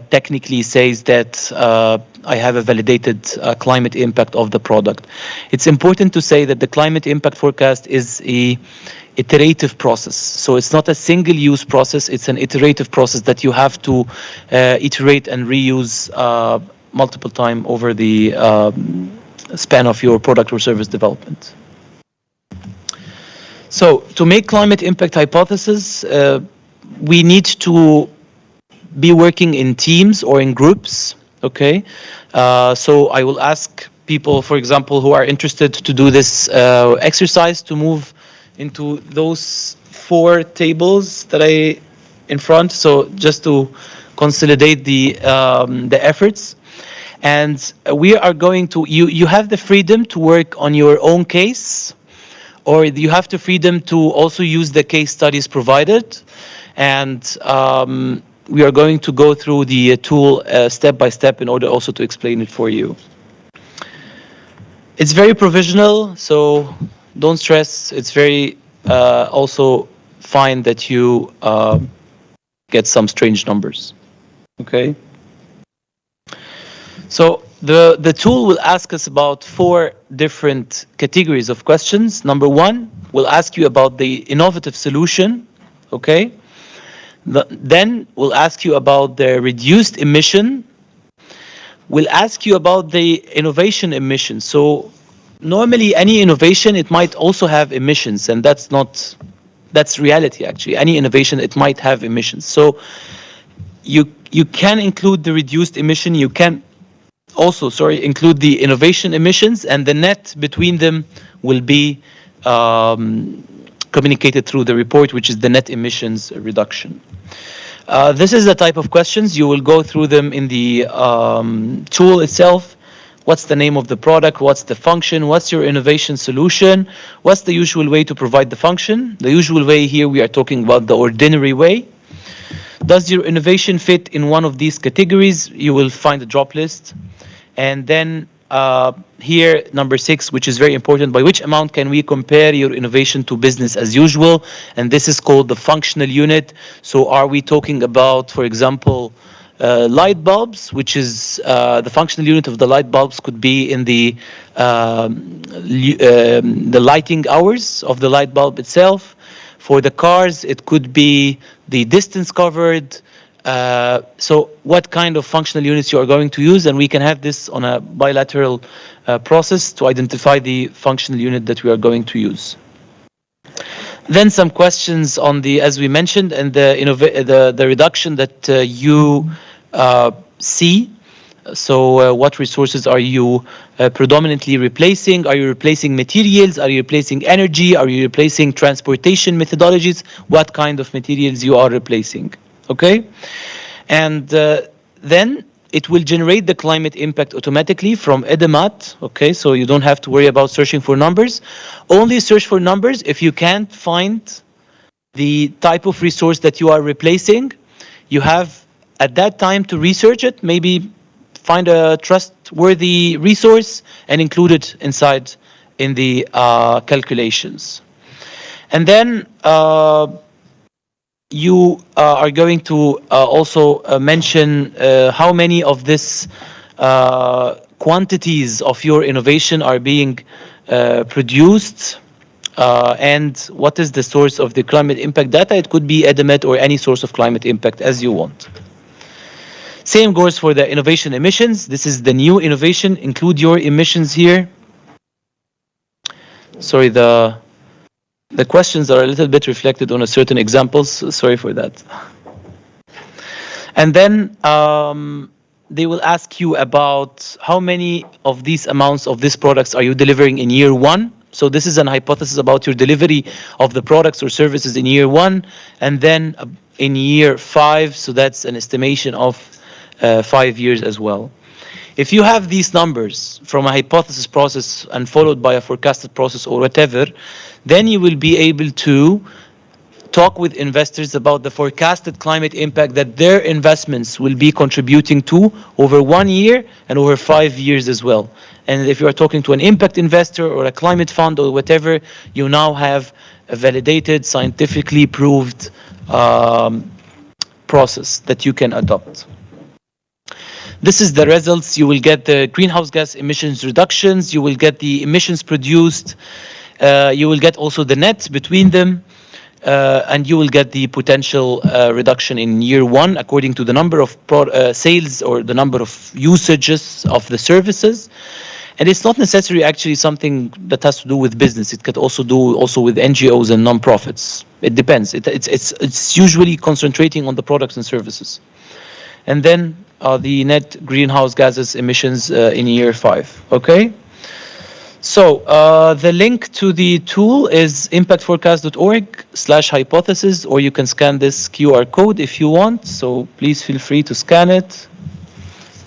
technically say that I have a validated climate impact of the product. It's important to say that the climate impact forecast is a iterative process. So it's not a single use process, it's an iterative process that you have to iterate and reuse multiple times over the span of your product or service development. So to make climate impact hypothesis, we need to be working in teams or in groups, okay? So I will ask people, for example, who are interested to do this exercise to move into those 4 tables that I in front. So just to consolidate the efforts. And we are going to, you have the freedom to work on your own case, or you have the freedom to also use the case studies provided. And we are going to go through the tool step by step in order also to explain it for you. It's very provisional, so don't stress. It's very also fine that you get some strange numbers. Okay. So the tool will ask us about 4 different categories of questions. Number 1, we'll ask you about the innovative solution. Okay. Then we'll ask you about the reduced emission. We'll ask you about the innovation emissions. So normally any innovation, it might also have emissions, and that's reality actually. Any innovation, it might have emissions. So you can include the reduced emission, you can also, include the innovation emissions, and the net between them will be communicated through the report, which is the net emissions reduction. This is the type of questions. You will go through them in the tool itself. What's the name of the product? What's the function? What's your innovation solution? What's the usual way to provide the function? The usual way here, we are talking about the ordinary way. Does your innovation fit in one of these categories? You will find a drop list. And then here, number 6, which is very important, by which amount can we compare your innovation to business as usual? And this is called the functional unit. So are we talking about, for example, light bulbs, which is the functional unit of the light bulbs could be in the lighting hours of the light bulb itself. For the cars, it could be the distance covered. So what kind of functional units you are going to use, and we can have this on a bilateral process to identify the functional unit that we are going to use. Then some questions on the, as we mentioned, and the reduction that you see. So what resources are you predominantly replacing? Are you replacing materials? Are you replacing energy? Are you replacing transportation methodologies? What kind of materials you are replacing? Okay, and then it will generate the climate impact automatically from Edemat. Okay, so you don't have to worry about searching for numbers. Only search for numbers if you can't find the type of resource that you are replacing. You have at that time to research it, maybe find a trustworthy resource and include it inside in the calculations. And then you are going to also mention how many of this quantities of your innovation are being produced and what is the source of the climate impact data. It could be Edemet or any source of climate impact as you want. Same goes for the innovation emissions. This is the new innovation. Include your emissions here. Sorry, the questions are a little bit reflected on a certain examples. Sorry for that. And then they will ask you about how many of these amounts of these products are you delivering in year 1. So this is an hypothesis about your delivery of the products or services in year 1, and then in year 5. So that's an estimation of 5 years as well. If you have these numbers from a hypothesis process and followed by a forecasted process or whatever, then you will be able to talk with investors about the forecasted climate impact that their investments will be contributing to over 1 year and over 5 years as well. And if you are talking to an impact investor or a climate fund or whatever, you now have a validated, scientifically proved process that you can adopt. This is the results. You will get the greenhouse gas emissions reductions. You will get the emissions produced. You will get also the net between them. And you will get the potential reduction in year one according to the number of sales or the number of usages of the services. And it's not necessarily actually something that has to do with business. It could also do with NGOs and non-profits. It depends. It's usually concentrating on the products and services. And then the net greenhouse gases emissions in year 5. Okay. So the link to the tool is impactforecast.org/hypothesis, or you can scan this QR code if you want. So please feel free to scan it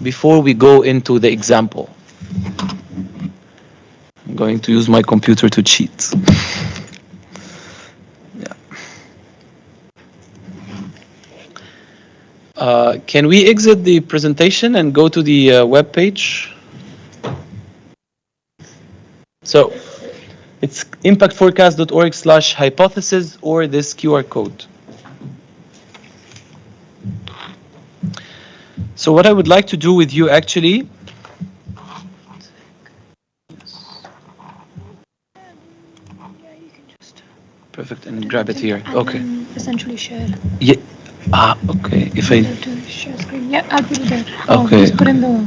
before we go into the example. I'm going to use my computer to cheat. Can we exit the presentation and go to the web page? So it's impactforecast.org/hypothesis or this QR code. So what I would like to do with you actually, perfect, and grab it here. Okay. Essentially share. Yeah. Okay. If I share screen. Yeah, I'll put it there. Okay. Just put in the.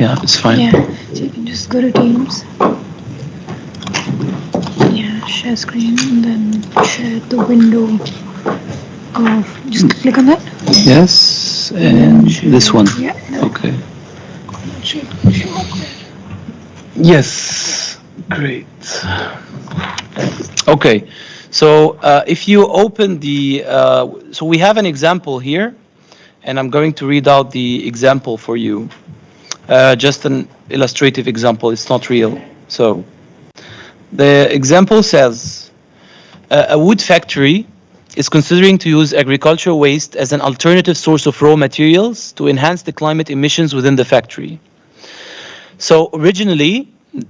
Yeah, it's fine. Yeah, so you can just go to Teams. Yeah, share screen and then share the window of, just click on that. Yes, and this one. Yeah. Okay. Should up there. Yes, great. Okay, so if you open the, so we have an example here, and I'm going to read out the example for you. Just an illustrative example, it's not real. So the example says, a wood factory is considering to use agricultural waste as an alternative source of raw materials to enhance the climate emissions within the factory. So originally,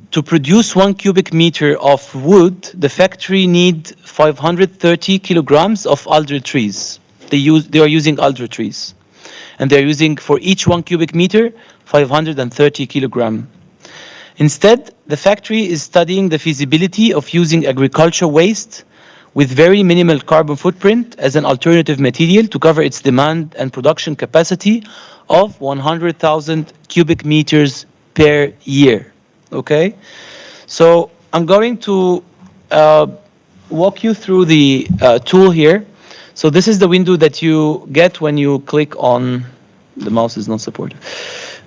to produce 1 cubic meter of wood, the factory need 530 kilograms of alder trees. They are using alder trees. And they're using, for each 1 cubic meter, 530 kilogram. Instead, the factory is studying the feasibility of using agricultural waste with very minimal carbon footprint as an alternative material to cover its demand and production capacity of 100,000 cubic meters per year. Okay, so I'm going to walk you through the tool here. So this is the window that you get when you click on, the mouse is not supported,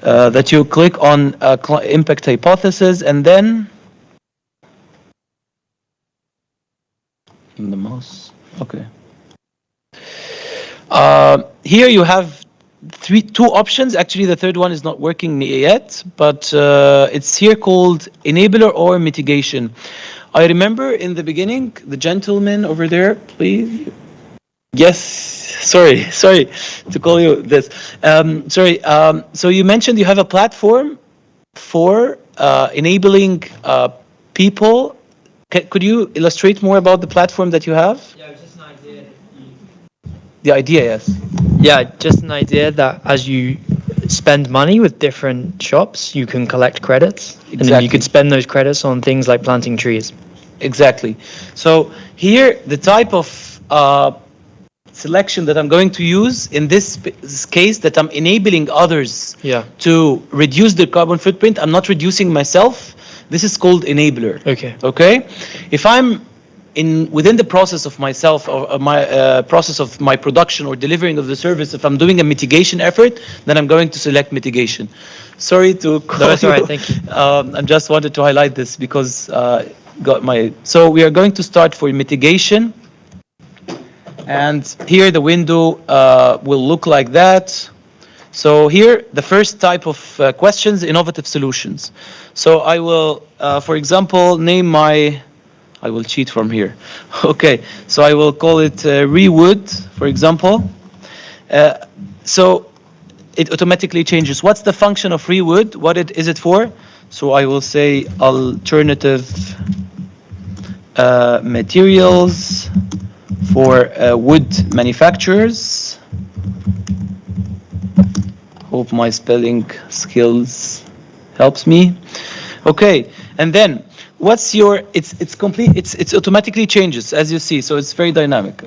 that you click on impact hypothesis, and then the mouse, okay. Here you have two options. Actually, the third one is not working yet, but it's here called enabler or mitigation. I remember in the beginning, the gentleman over there, please. Yes, sorry to call you this. So you mentioned you have a platform for enabling people. Could you illustrate more about the platform that you have? Yeah, just an idea. The idea, yes. Yeah, just an idea that as you spend money with different shops, you can collect credits. Exactly. And then you could spend those credits on things like planting trees. Exactly. So here, the type of selection that I'm going to use in this case, that I'm enabling others to reduce their carbon footprint, I'm not reducing myself. This is called enabler. Okay. If I'm within the process of myself or my process of my production or delivering of the service, if I'm doing a mitigation effort, then I'm going to select mitigation. Sorry to call No, that's all right. Thank you. I just wanted to highlight this because So we are going to start for mitigation. And here the window will look like that. So here, the first type of questions, innovative solutions. So I will, for example, I will cheat from here. Okay, so I will call it Rewood, for example. So it automatically changes. What's the function of Rewood? Is it for? So I will say alternative materials for wood manufacturers. Hope my spelling skills helps me. Okay, and then what's your? It's complete. It's automatically changes as you see. So it's very dynamic.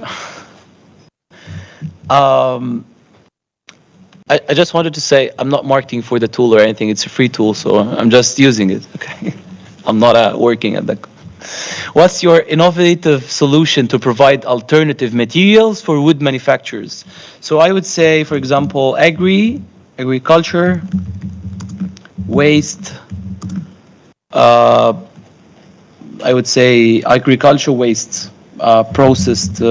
I just wanted to say I'm not marketing for the tool or anything. It's a free tool, so I'm just using it. Okay, I'm not working at that. What's your innovative solution to provide alternative materials for wood manufacturers? So I would say, for example, agriculture, waste. I would say agriculture waste, processed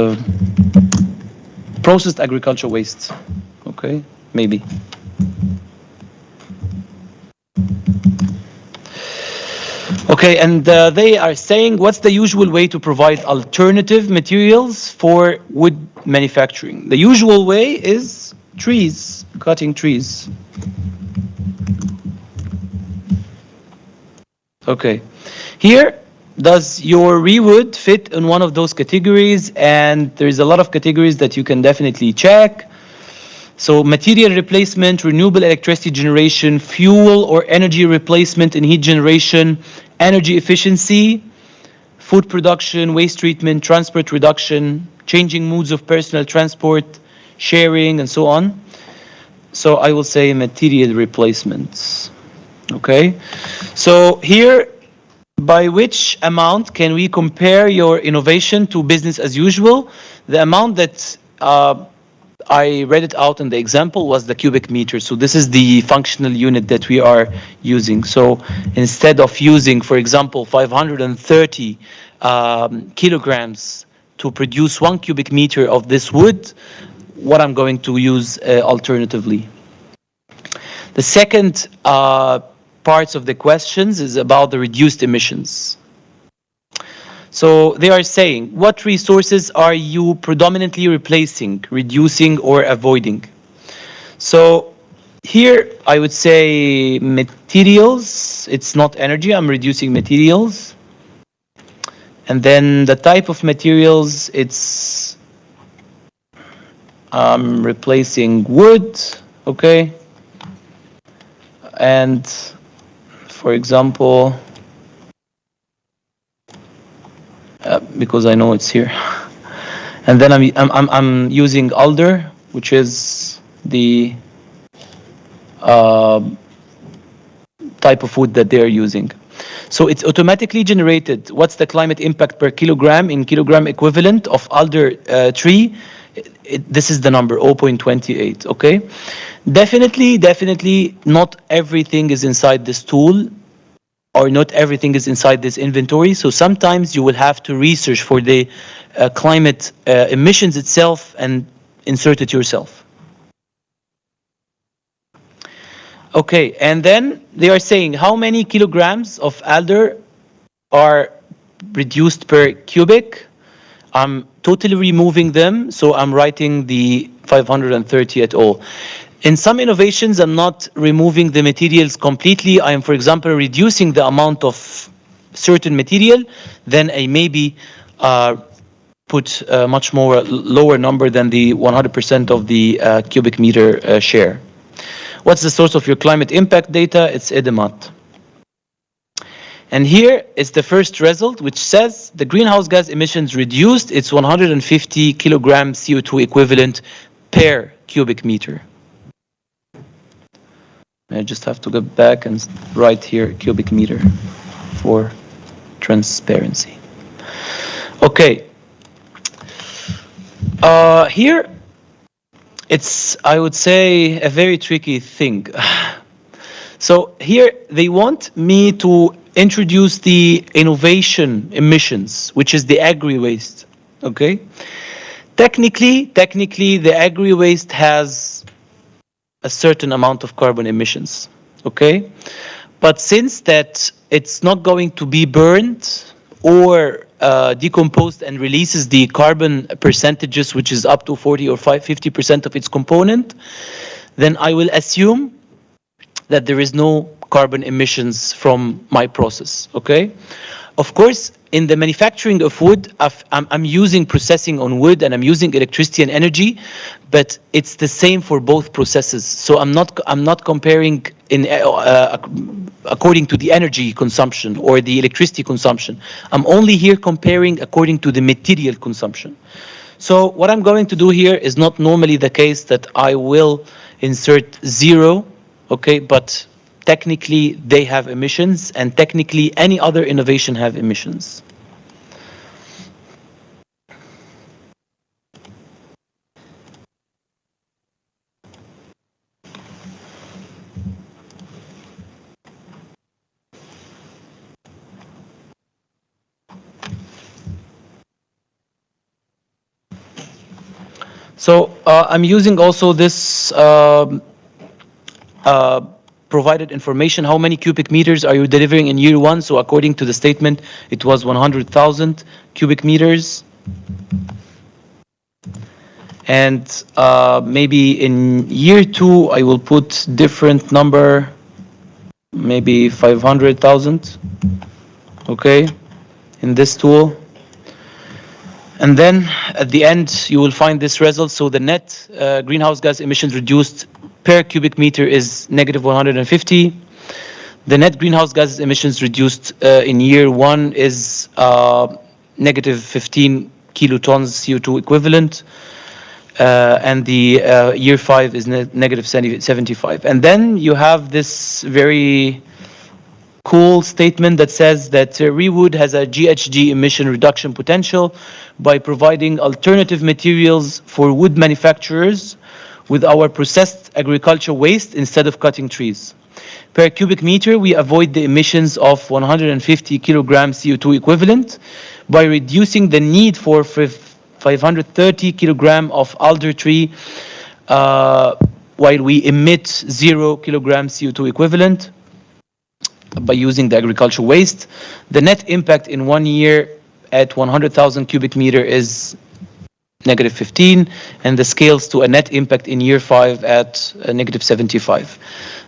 agriculture waste. Okay, maybe. Okay, and they are saying, what's the usual way to provide alternative materials for wood manufacturing? The usual way is trees, cutting trees. Okay, here, does your Rewood fit in one of those categories? And there's a lot of categories that you can definitely check. So material replacement, renewable electricity generation, fuel or energy replacement in heat generation, energy efficiency, food production, waste treatment, transport reduction, changing modes of personal transport, sharing, and so on. So I will say material replacements. Okay, so here, by which amount can we compare your innovation to business as usual? The amount that I read it out in the example was the cubic meter. So this is the functional unit that we are using. So instead of using, for example, 530 kilograms to produce 1 cubic meter of this wood, what I'm going to use alternatively. The second parts of the questions is about the reduced emissions. So they are saying, what resources are you predominantly replacing, reducing, or avoiding? So here I would say materials. It's not energy. I'm reducing materials. And then the type of materials, it's replacing wood. Okay. And for example, because I know it's here. And then I'm using alder, which is the type of wood that they're using. So it's automatically generated. What's the climate impact per kilogram in kilogram equivalent of alder tree? This is the number, 0.28, okay? Definitely not everything is inside this tool, or not everything is inside this inventory. So sometimes you will have to research for the climate emissions itself and insert it yourself. Okay, and then they are saying how many kilograms of alder are reduced per cubic. I'm totally removing them, so I'm writing the 530 at all. In some innovations, I'm not removing the materials completely. I am, for example, reducing the amount of certain material, then I maybe put a much more lower number than the 100% of the cubic meter share. What's the source of your climate impact data? It's EDEMAT. And here is the first result, which says the greenhouse gas emissions reduced. It's 150 kilogram CO2 equivalent per cubic meter. I just have to go back and write here cubic meter for transparency. Okay. Here, it's, I would say, a very tricky thing. So here they want me to introduce the innovation emissions, which is the agri-waste, okay? Technically, the agri-waste has a certain amount of carbon emissions, okay? But since that it's not going to be burned or decomposed and releases the carbon percentages, which is up to 40 or 50% of its component, then I will assume that there is no carbon emissions from my process, okay? Of course, in the manufacturing of wood, I'm using processing on wood and I'm using electricity and energy, but it's the same for both processes. So I'm not comparing in according to the energy consumption or the electricity consumption. I'm only here comparing according to the material consumption. So what I'm going to do here is not normally the case that I will insert 0, okay, but technically they have emissions, and technically any other innovation have emissions. So I'm using also this provided information. How many cubic meters are you delivering in year 1? So according to the statement, it was 100,000 cubic meters. And maybe in year 2, I will put different number, maybe 500,000, okay, in this tool. And then at the end, you will find this result. So the net greenhouse gas emissions reduced per cubic meter is negative 150. The net greenhouse gas emissions reduced in year 1 is negative 15 kilotons CO2 equivalent. And the year 5 is negative 75. And then you have this very cool statement that says that rewood has a GHG emission reduction potential by providing alternative materials for wood manufacturers with our processed agriculture waste instead of cutting trees. Per cubic meter, we avoid the emissions of 150 kilograms CO2 equivalent by reducing the need for 530 kilogram of alder tree while we emit 0 kilograms CO2 equivalent by using the agricultural waste. The net impact in 1 year at 100,000 cubic meter is negative 15, and the scales to a net impact in year 5 at negative 75.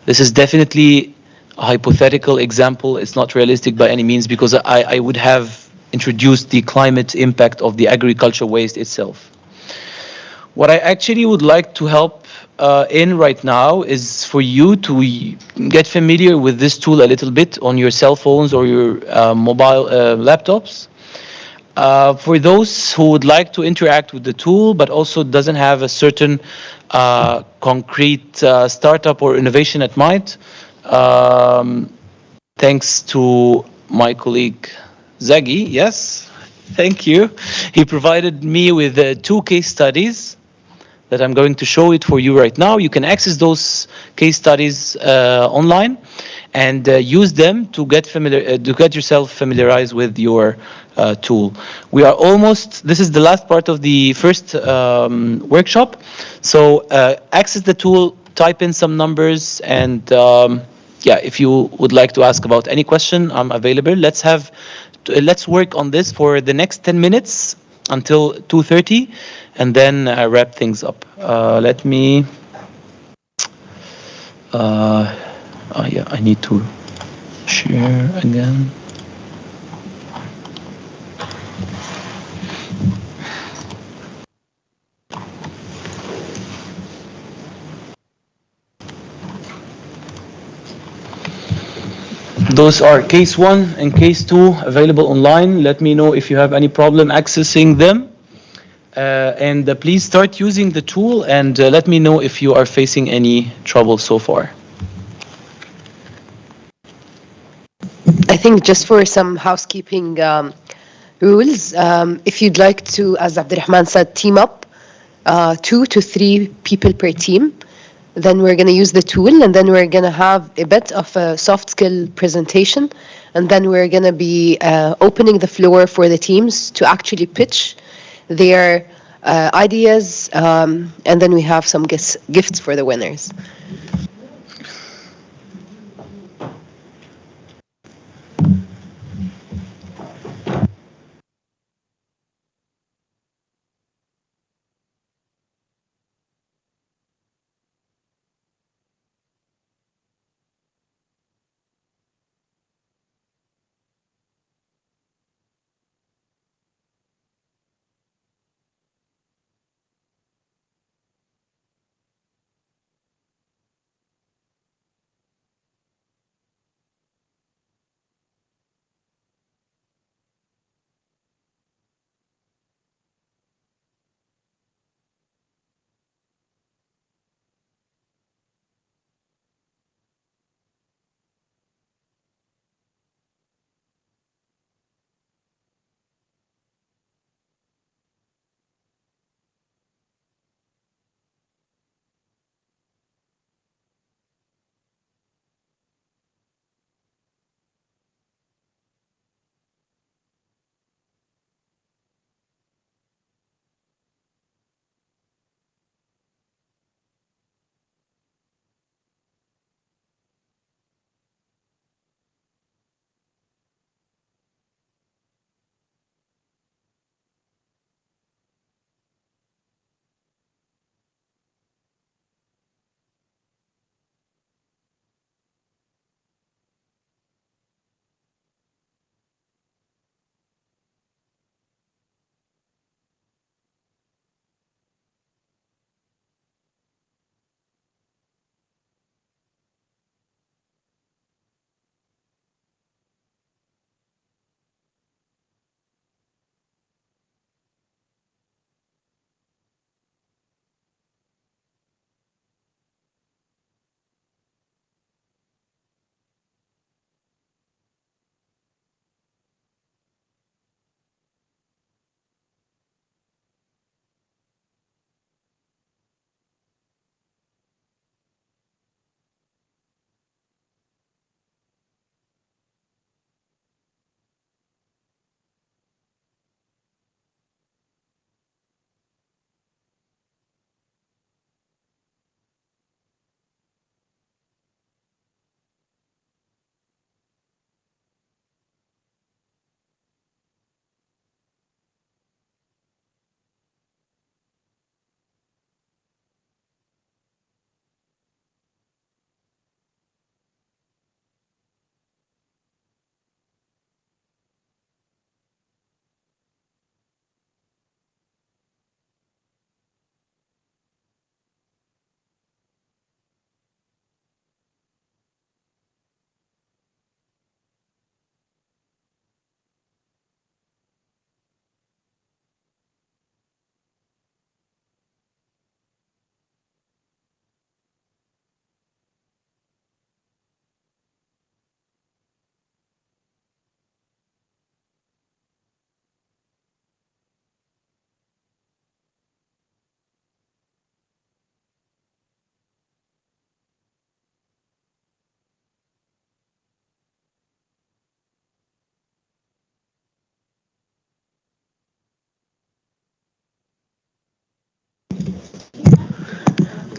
This is definitely a hypothetical example. It's not realistic by any means, because I would have introduced the climate impact of the agricultural waste itself. What I actually would like to help in right now is for you to get familiar with this tool a little bit on your cell phones or your mobile laptops. For those who would like to interact with the tool but also doesn't have a certain concrete startup or innovation at mind, thanks to my colleague Zagi, yes, thank you. He provided me with 2 case studies that I'm going to show it for you right now. You can access those case studies online and use them to get yourself familiarized with your tool. We are almost, this is the last part of the first workshop. So access the tool, type in some numbers, and yeah, if you would like to ask about any question, I'm available. Let's work on this for the next 10 minutes until 2:30, and then wrap things up. Let me, yeah, I need to share again. Those are case 1 and case 2 available online. Let me know if you have any problem accessing them. And please start using the tool, and let me know if you are facing any trouble so far. I think just for some housekeeping rules, if you'd like to, as Abdurrahman said, team up, 2 to 3 people per team, Then we're going to use the tool, and then we're going to have a bit of a soft skill presentation, and then we're going to be opening the floor for the teams to actually pitch their ideas, and then we have some gifts for the winners.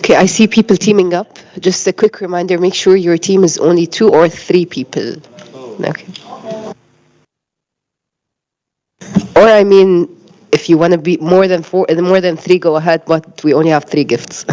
Okay, I see people teaming up. Just a quick reminder, make sure your team is only 2 or 3 people. Okay. Or I mean, if you want to be more than 4, more than 3, go ahead, but we only have 3 gifts.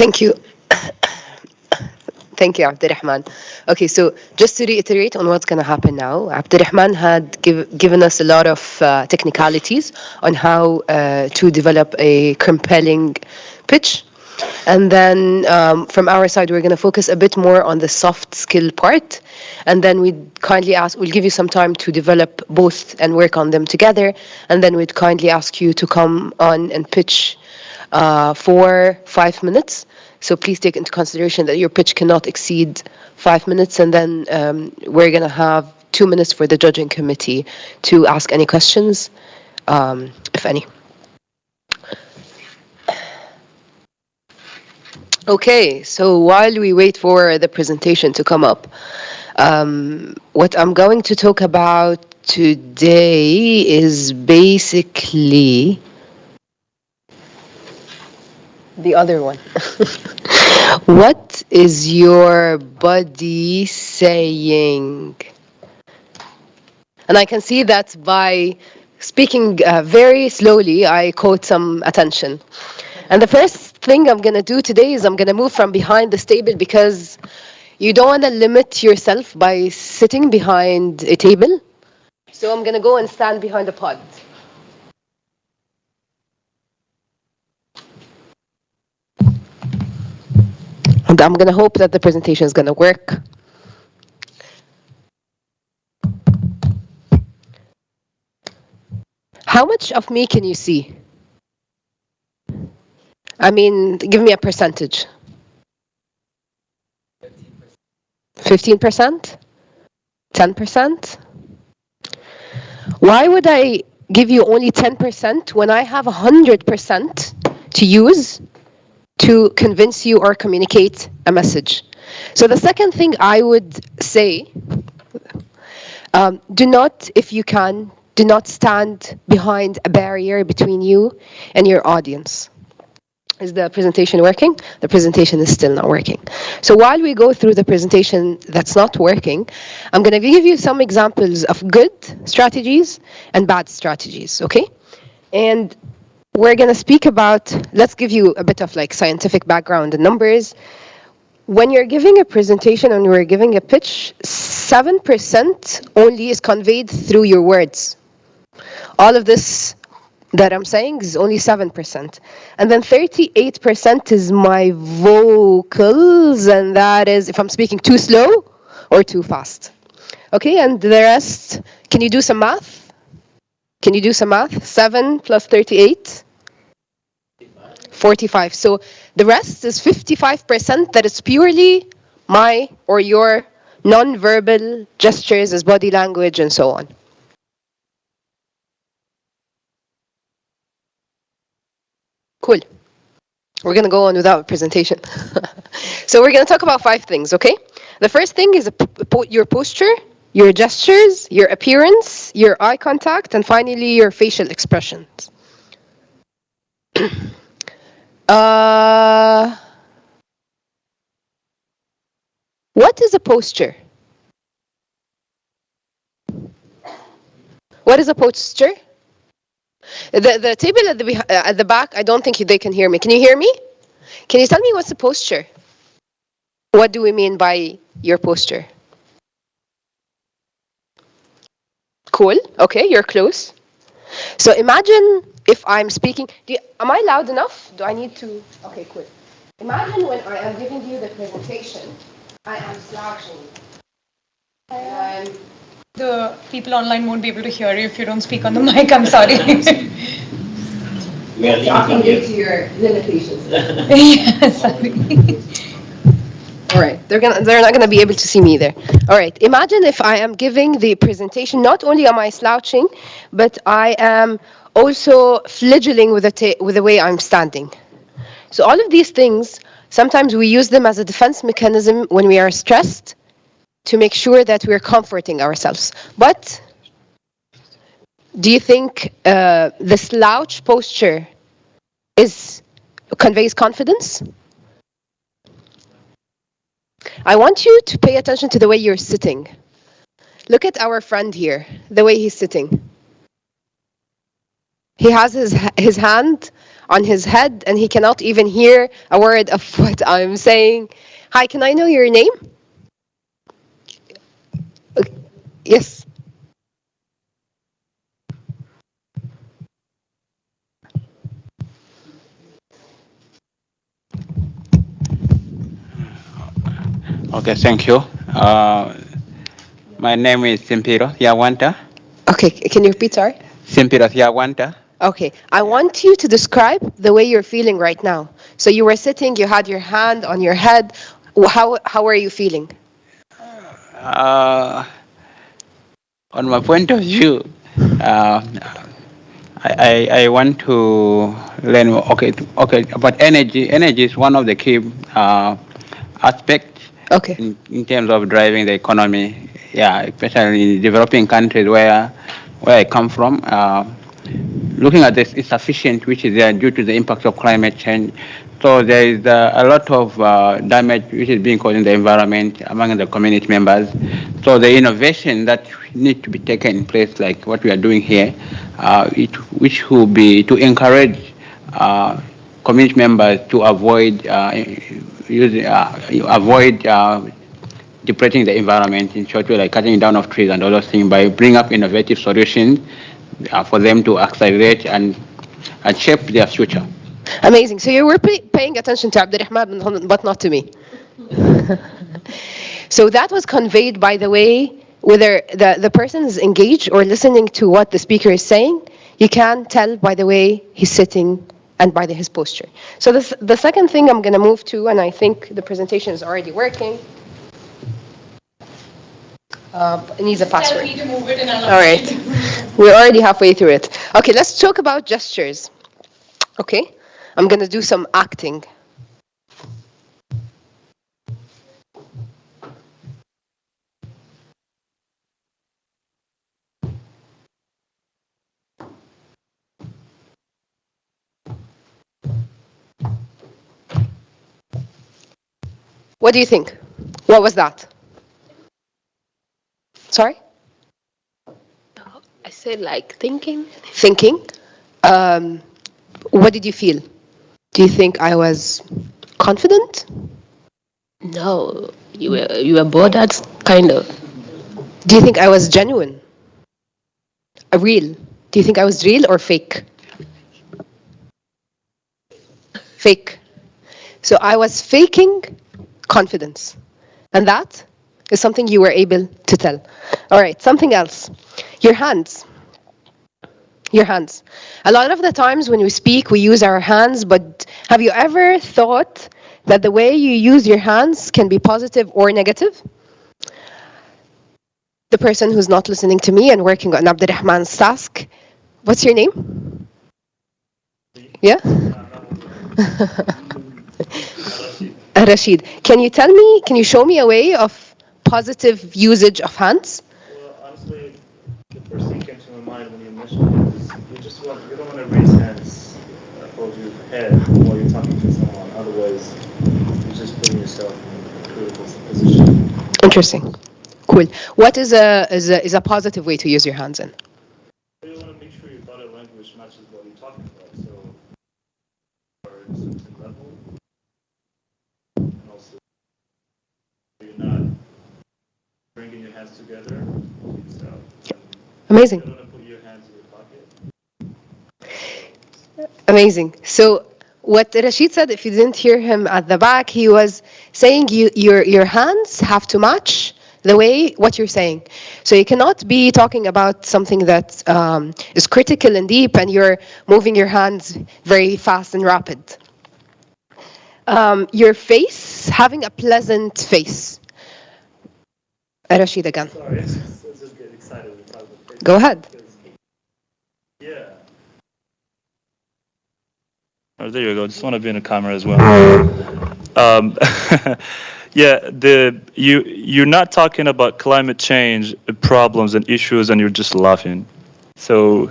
Thank you. Thank you, Abdurrahman. Okay, so just to reiterate on what's going to happen now, Abdurrahman had given us a lot of technicalities on how to develop a compelling pitch. And then from our side, we're going to focus a bit more on the soft skill part. And then we'll give you some time to develop both and work on them together. And then we'd kindly ask you to come on and pitch for 5 minutes. So please take into consideration that your pitch cannot exceed 5 minutes. And then we're going to have 2 minutes for the judging committee to ask any questions, if any. Okay, so while we wait for the presentation to come up, what I'm going to talk about today is basically the other one. What is your body saying? And I can see that by speaking very slowly, I caught some attention. And the first thing I'm going to do today is I'm going to move from behind this table because you don't want to limit yourself by sitting behind a table. So I'm going to go and stand behind a pod. And I'm going to hope that the presentation is going to work. How much of me can you see? I mean, give me a percentage. 15%? 10%? Why would I give you only 10% when I have 100% to use to convince you or communicate a message? So the second thing I would say, do not, if you can, do not stand behind a barrier between you and your audience. Is the presentation working? The presentation is still not working. So while we go through the presentation that's not working, I'm going to give you some examples of good strategies and bad strategies, okay? And we're going to speak about, let's give you a bit of like scientific background and numbers. When you're giving a presentation and we're giving a pitch, 7% only is conveyed through your words. All of this that I'm saying is only 7%. And then 38% is my vocals, and that is if I'm speaking too slow or too fast. Okay, and the rest, can you do some math? Can you do some math? 7 plus 38? 45. So the rest is 55% that is purely my or your non-verbal gestures as body language and so on. Cool. We're going to go on without a presentation. So we're going to talk about 5 things, okay? The first thing is your posture, your gestures, your appearance, your eye contact, and finally your facial expressions. What is a posture? What is a posture? The table at the back, I don't think they can hear me. Can you hear me? Can you tell me what's a posture? What do we mean by your posture? Cool. Okay, you're close. So imagine if I'm speaking. Am I loud enough? Do I need to? Okay, cool. Imagine when I am giving you the presentation, I am slouching. The people online won't be able to hear you if you don't speak on the mic. I'm sorry. We are Talking due to your limitations. Yeah, sorry. All right, they're not gonna be able to see me there. All right, imagine if I am giving the presentation. Not only am I slouching, but I am also flagellating with the way I'm standing. So all of these things, sometimes we use them as a defense mechanism when we are stressed to make sure that we're comforting ourselves. But do you think the slouch posture conveys confidence? I want you to pay attention to the way you're sitting. Look at our friend here, the way he's sitting. He has his hand on his head, and he cannot even hear a word of what I'm saying. Hi, can I know your name? Yes. Okay, thank you. My name is Simpiro Yawanta. Okay, can you repeat, sorry? Simpiro Yawanta. Okay, I want you to describe the way you're feeling right now. So you were sitting, you had your hand on your head. How are you feeling? Uh, on my point of view, I want to learn. Okay, but energy is one of the key aspects in terms of driving the economy. Yeah, especially in developing countries where I come from. Looking at this insufficient which is there due to the impact of climate change. So there is a lot of damage which is being caused in the environment among the community members. So the innovation that need to be taken in place, like what we are doing here, which will be to encourage community members to avoid depleting the environment in short way, like cutting down of trees and all those things, by bringing up innovative solutions for them to accelerate and shape their future. Amazing. So you were paying attention to Abdurrahman, but not to me. So that was conveyed by the way, whether the person is engaged or listening to what the speaker is saying, you can tell by the way he's sitting and by his posture. So the second thing I'm going to move to, and I think the presentation is already working. It needs a password. All right. We're already halfway through it. Okay, let's talk about gestures. Okay, I'm going to do some acting. What do you think? What was that? Sorry? I said like thinking. Thinking. What did you feel? Do you think I was confident? No, you were bothered, kind of. Do you think I was genuine? Real? Do you think I was real or fake? Fake. So I was faking confidence. And that is something you were able to tell. All right, something else. Your hands. Your hands. A lot of the times when we speak, we use our hands, but have you ever thought that the way you use your hands can be positive or negative? The person who's not listening to me and working on Abdurrahman's task, what's your name? Yeah? Rashid. Can you show me a way of positive usage of hands? Well, honestly, the first thing came to my mind when you mentioned it is you don't want to raise hands above your head while you're talking to someone. Otherwise, you're just putting yourself in a critical position. Interesting. Cool. What is a positive way to use your hands in? You want to make sure your body language matches what you're talking about. So, at a certain level, and also you're not bringing your hands together. So, Amazing. you don't want to put your hands in your pocket. Amazing. So what Rashid said, if you didn't hear him at the back, he was saying your hands have to match the way what you're saying. So you cannot be talking about something that is critical and deep and you're moving your hands very fast and rapid. Your face, having a pleasant face. Rashid again. Sorry, I just get excited when talking about face. Go ahead. Yeah. Oh, there you go. Just want to be in the camera as well. Yeah, you're not talking about climate change problems and issues, and you're just laughing. So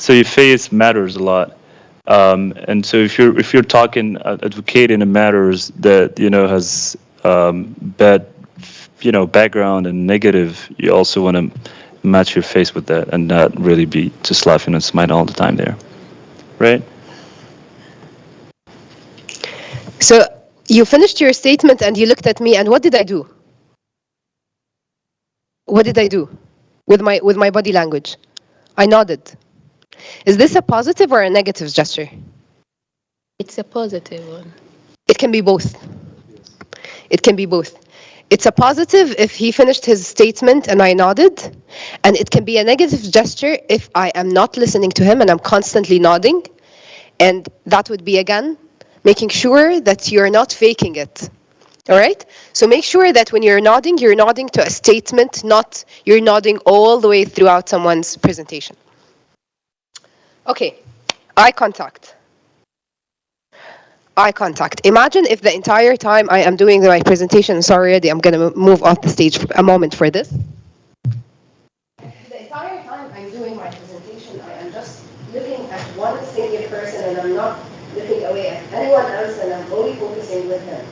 your face matters a lot. And so if you're talking advocating the matters that has bad background and negative, you also want to match your face with that and not really be just laughing and smiling all the time there, right? So you finished your statement and you looked at me, and what did I do? What did I do with my body language? I nodded. Is this a positive or a negative gesture? It's a positive one. It can be both. It can be both. It's a positive if he finished his statement and I nodded, and it can be a negative gesture if I am not listening to him and I'm constantly nodding, and that would be, again, making sure that you're not faking it. All right? So make sure that when you're nodding to a statement, not you're nodding all the way throughout someone's presentation. Okay, eye contact. Eye contact. Imagine if the entire time I am doing my presentation, sorry already, I'm going to move off the stage for a moment for this. The entire time I'm doing my presentation, I am just looking at one single person and I'm not looking away at anyone else and I'm only focusing with him.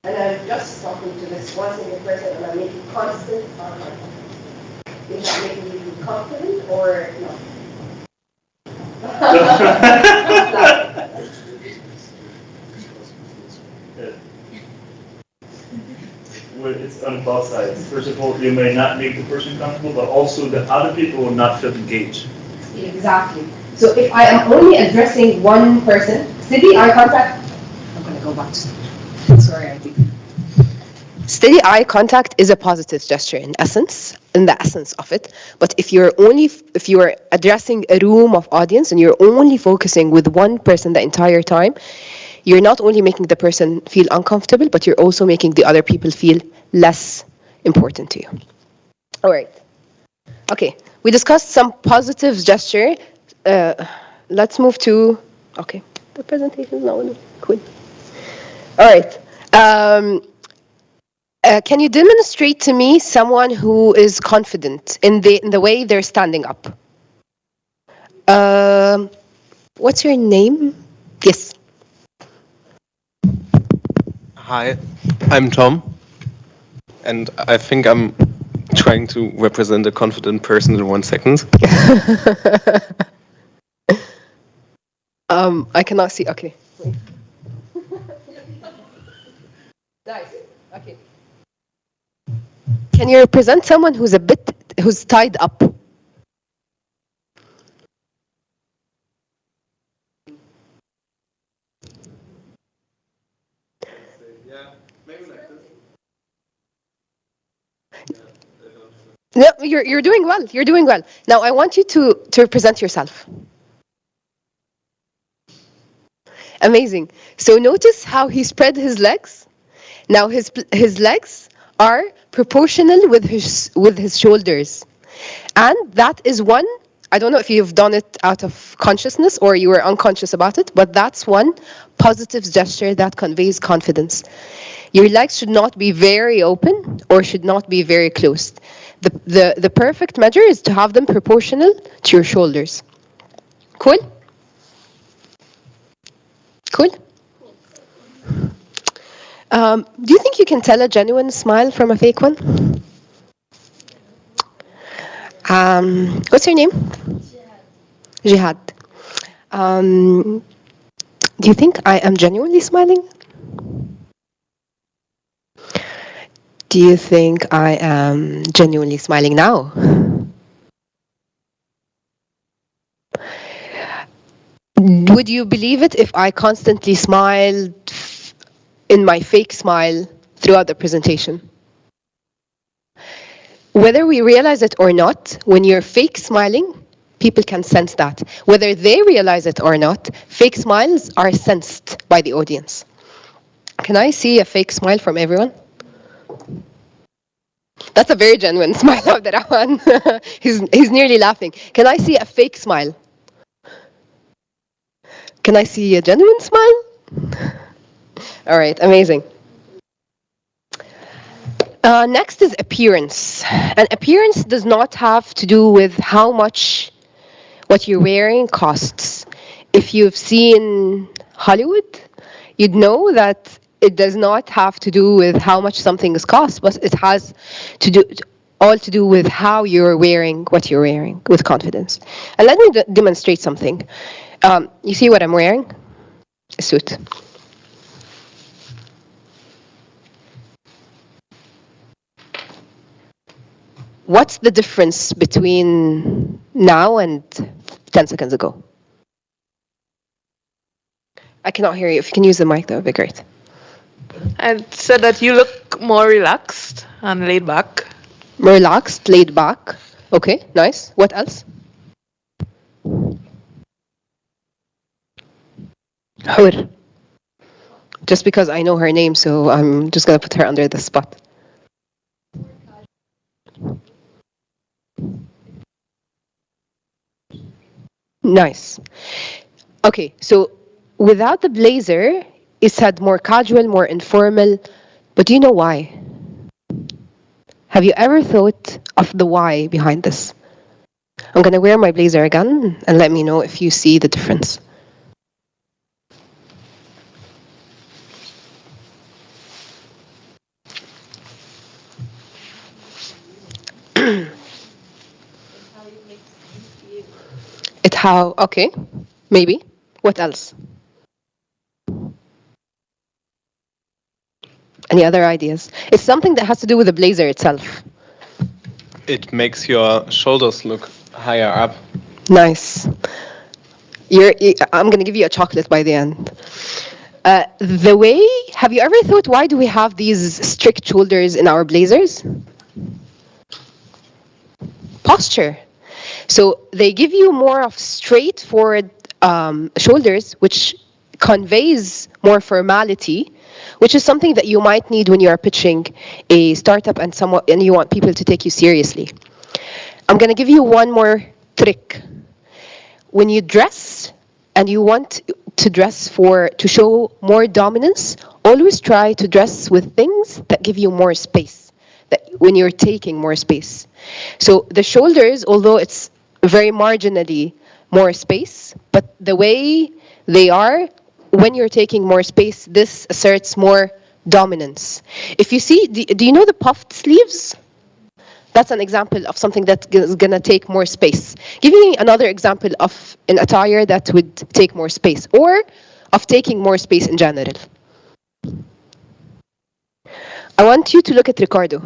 And I'm just talking to this one single person and I'm making constant eye contact. Is that making you feel confident or not? Well, it's on both sides. First of all, you may not make the person comfortable, but also the other people will not feel engaged. Exactly. So if I am only addressing one person, steady eye contact. I'm going to go back to sorry, I think. Steady eye contact is a positive gesture in the essence of it. But if you're addressing a room of audience and you're only focusing with one person the entire time, you're not only making the person feel uncomfortable, but you're also making the other people feel less important to you. All right. Okay, we discussed some positive gesture. Let's move to, okay, the presentation is now cool. All right. Can you demonstrate to me someone who is confident in the way they're standing up? What's your name? Yes. Hi, I'm Tom, and I think I'm trying to represent a confident person in 1 second. I cannot see. Okay. Wait. Nice. Okay. Can you represent someone who's tied up? No, you're doing well. You're doing well. Now I want you to represent yourself. Amazing. So notice how he spread his legs. Now his legs are proportional with his shoulders, and that is one. I don't know if you've done it out of consciousness or you were unconscious about it, but that's one positive gesture that conveys confidence. Your legs should not be very open or should not be very closed. The perfect measure is to have them proportional to your shoulders. Cool? Cool? Do you think you can tell a genuine smile from a fake one? What's your name? Jihad. Do you think I am genuinely smiling? Do you think I am genuinely smiling now? Would you believe it if I constantly smiled in my fake smile throughout the presentation? Whether we realize it or not, when you're fake smiling, people can sense that. Whether they realize it or not, fake smiles are sensed by the audience. Can I see a fake smile from everyone? That's a very genuine smile, Abdurrahman. He's nearly laughing. Can I see a fake smile? Can I see a genuine smile? All right, amazing. Next is appearance. And appearance does not have to do with how much what you're wearing costs. If you've seen Hollywood, you'd know that it does not have to do with how much something is cost, but it has all to do with how you're wearing what you're wearing with confidence. And let me demonstrate something. You see what I'm wearing? A suit. What's the difference between now and 10 seconds ago? I cannot hear you. If you can use the mic, that would be great. I said that you look more relaxed and laid back. Relaxed, laid back. Okay, nice. What else? Hur. Just because I know her name, so I'm just going to put her under the spot. Nice. Okay, so without the blazer, it said more casual, more informal. But do you know why? Have you ever thought of the why behind this? I'm going to wear my blazer again and let me know if you see the difference. Okay, maybe. What else? Any other ideas? It's something that has to do with the blazer itself. It makes your shoulders look higher up. Nice. I'm going to give you a chocolate by the end. Have you ever thought, why do we have these strict shoulders in our blazers? Posture. So they give you more of straightforward shoulders, which conveys more formality, which is something that you might need when you are pitching a startup and you want people to take you seriously. I'm going to give you one more trick. When you dress and you want to dress to show more dominance, always try to dress with things that give you more space, that when you're taking more space. So the shoulders, although it's very marginally more space, but the way they are, when you're taking more space, this asserts more dominance. If you see, do you know the puffed sleeves? That's an example of something that is going to take more space. Give me another example of an attire that would take more space, or of taking more space in general. I want you to look at Ricardo.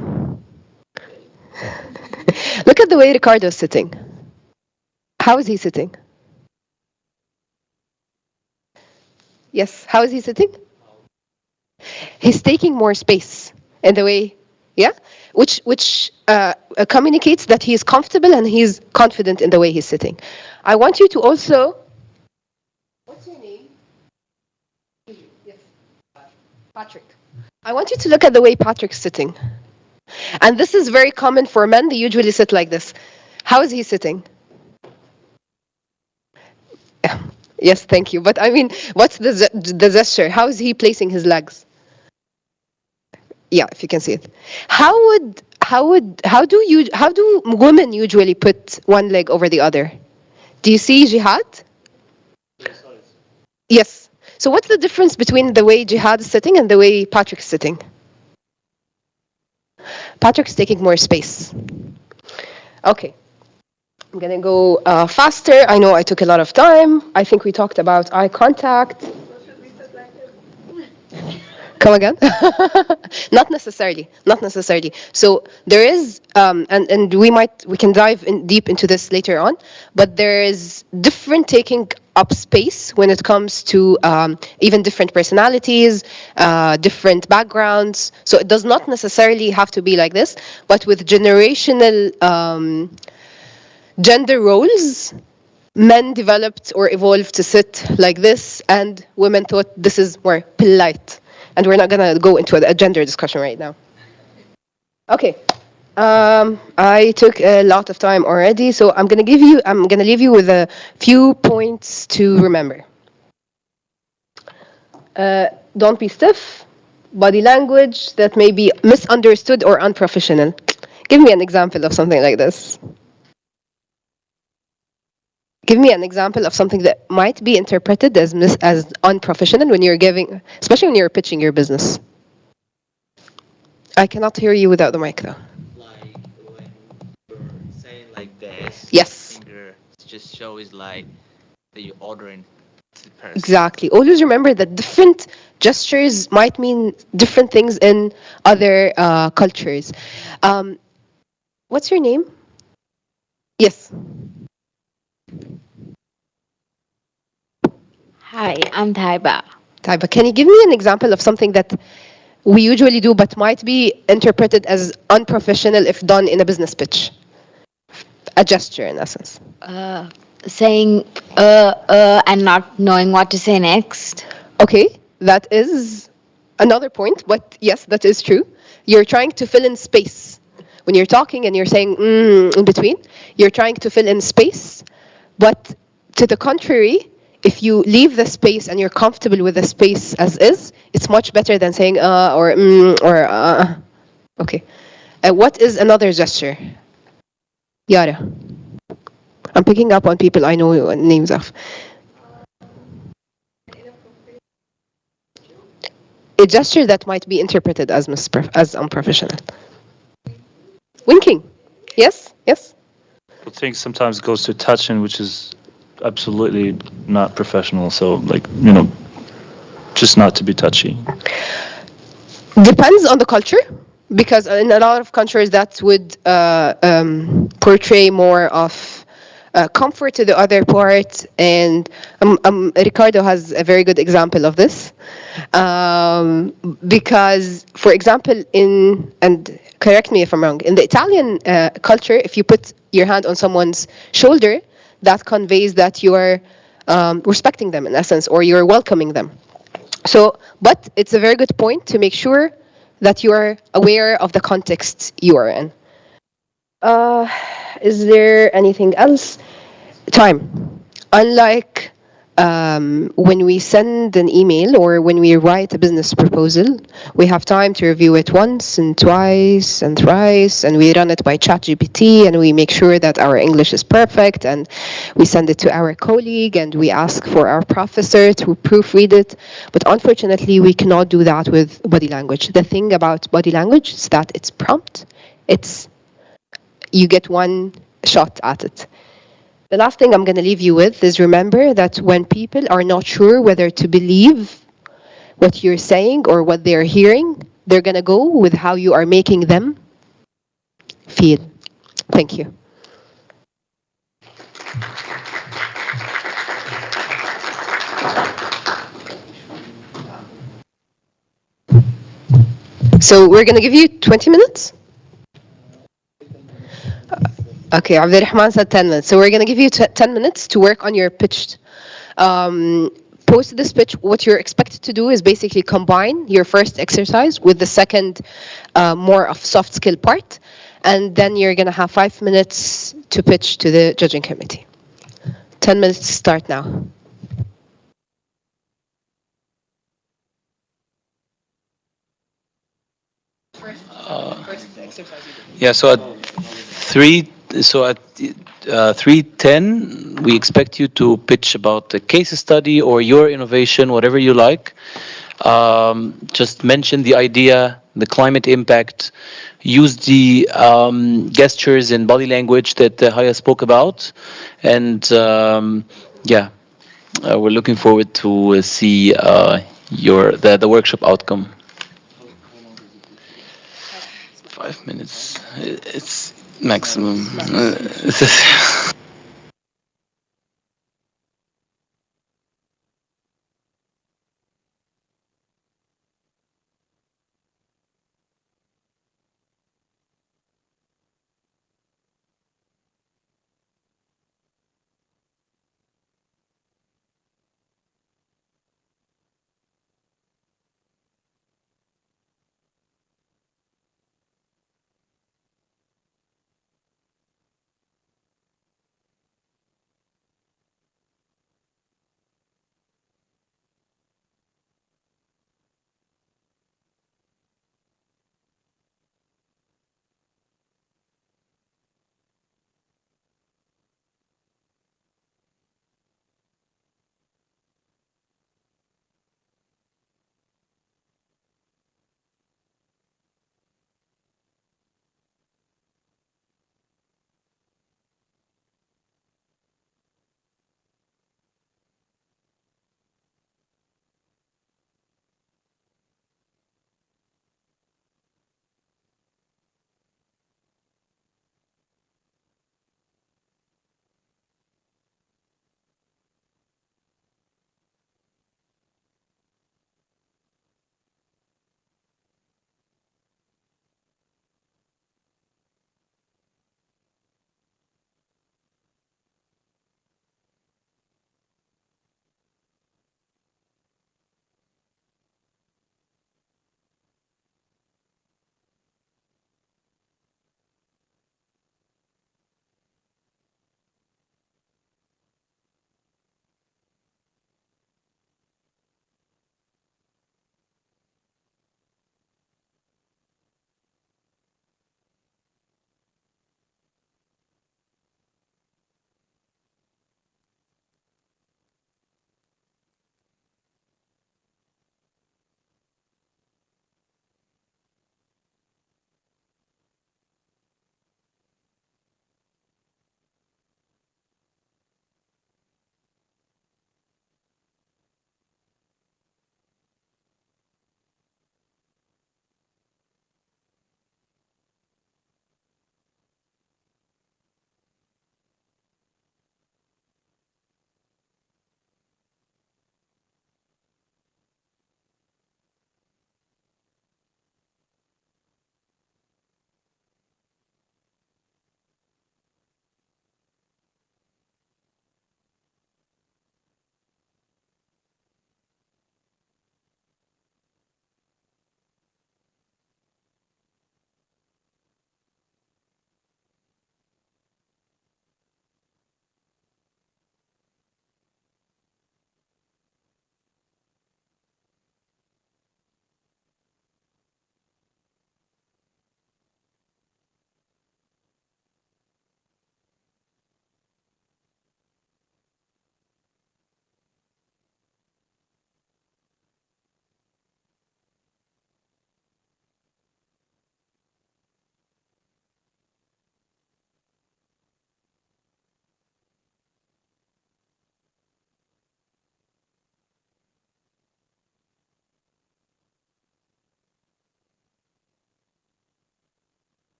Look at the way Ricardo is sitting. How is he sitting? Yes, how is he sitting? He's taking more space in the way, yeah? Which communicates that he is comfortable and he's confident in the way he's sitting. I want you to also... What's your name? Yes, Patrick. I want you to look at the way Patrick's sitting. And this is very common for men. They usually sit like this. How is he sitting? Yes, thank you. But I mean, what's the gesture? How is he placing his legs? Yeah, if you can see it. How do women usually put one leg over the other? Do you see Jihad? Yes. So what's the difference between the way Jihad is sitting and the way Patrick's sitting? Patrick's taking more space. Okay. I'm going to go faster. I know I took a lot of time. I think we talked about eye contact. Come again? Not necessarily. Not necessarily. So there is, and we can dive deep into this later on, but there is different taking up space when it comes to even different personalities, different backgrounds. So it does not necessarily have to be like this, but with generational gender roles, men developed or evolved to sit like this, and women thought this is more polite. And we're not going to go into a gender discussion right now. Okay. I took a lot of time already, so I'm going to leave you with a few points to remember. Don't be stiff. Body language that may be misunderstood or unprofessional. Give me an example of something like this. Give me an example of something that might be interpreted as unprofessional when you're giving, especially when you're pitching your business. I cannot hear you without the mic, though. Like when you're saying like this, yes. Finger just shows like that you're ordering to the person. Exactly. Always remember that different gestures might mean different things in other cultures. What's your name? Yes. Hi, I'm Taiba. Taiba, can you give me an example of something that we usually do but might be interpreted as unprofessional if done in a business pitch? A gesture, in essence. Saying and not knowing what to say next. Okay, that is another point, but yes, that is true. You're trying to fill in space. When you're talking and you're saying in between, you're trying to fill in space, but to the contrary, if you leave the space and you're comfortable with the space as is, it's much better than saying or. Okay. What is another gesture? Yara. I'm picking up on people I know names of. A gesture that might be interpreted as as unprofessional. Winking. Yes, yes. I think sometimes goes to touching, which is absolutely not professional. So, like, just not to be touchy. Depends on the culture, because in a lot of countries that would portray more of comfort to the other part, and Ricardo has a very good example of this. Because, for example, and correct me if I'm wrong, in the Italian culture, if you put your hand on someone's shoulder, that conveys that you are respecting them in essence, or you're welcoming them. So, but it's a very good point to make sure that you are aware of the context you are in. Is there anything else? Time. Unlike when we send an email or when we write a business proposal, we have time to review it once and twice and thrice, and we run it by ChatGPT, and we make sure that our English is perfect, and we send it to our colleague, and we ask for our professor to proofread it. But unfortunately, we cannot do that with body language. The thing about body language is that it's prompt. You get one shot at it. The last thing I'm going to leave you with is remember that when people are not sure whether to believe what you're saying or what they're hearing, they're going to go with how you are making them feel. Thank you. So we're going to give you 20 minutes. Okay, Abdurrahman said 10 minutes. So we're going to give you 10 minutes to work on your pitch. Post this pitch, what you're expected to do is basically combine your first exercise with the second, more of soft skill part. And then you're going to have 5 minutes to pitch to the judging committee. 10 minutes to start now. Yeah, so at 3:10, we expect you to pitch about a case study or your innovation, whatever you like. Just mention the idea, the climate impact, use the gestures and body language that Haya spoke about, and we're looking forward to see the workshop outcome. 5 minutes. It's maximum.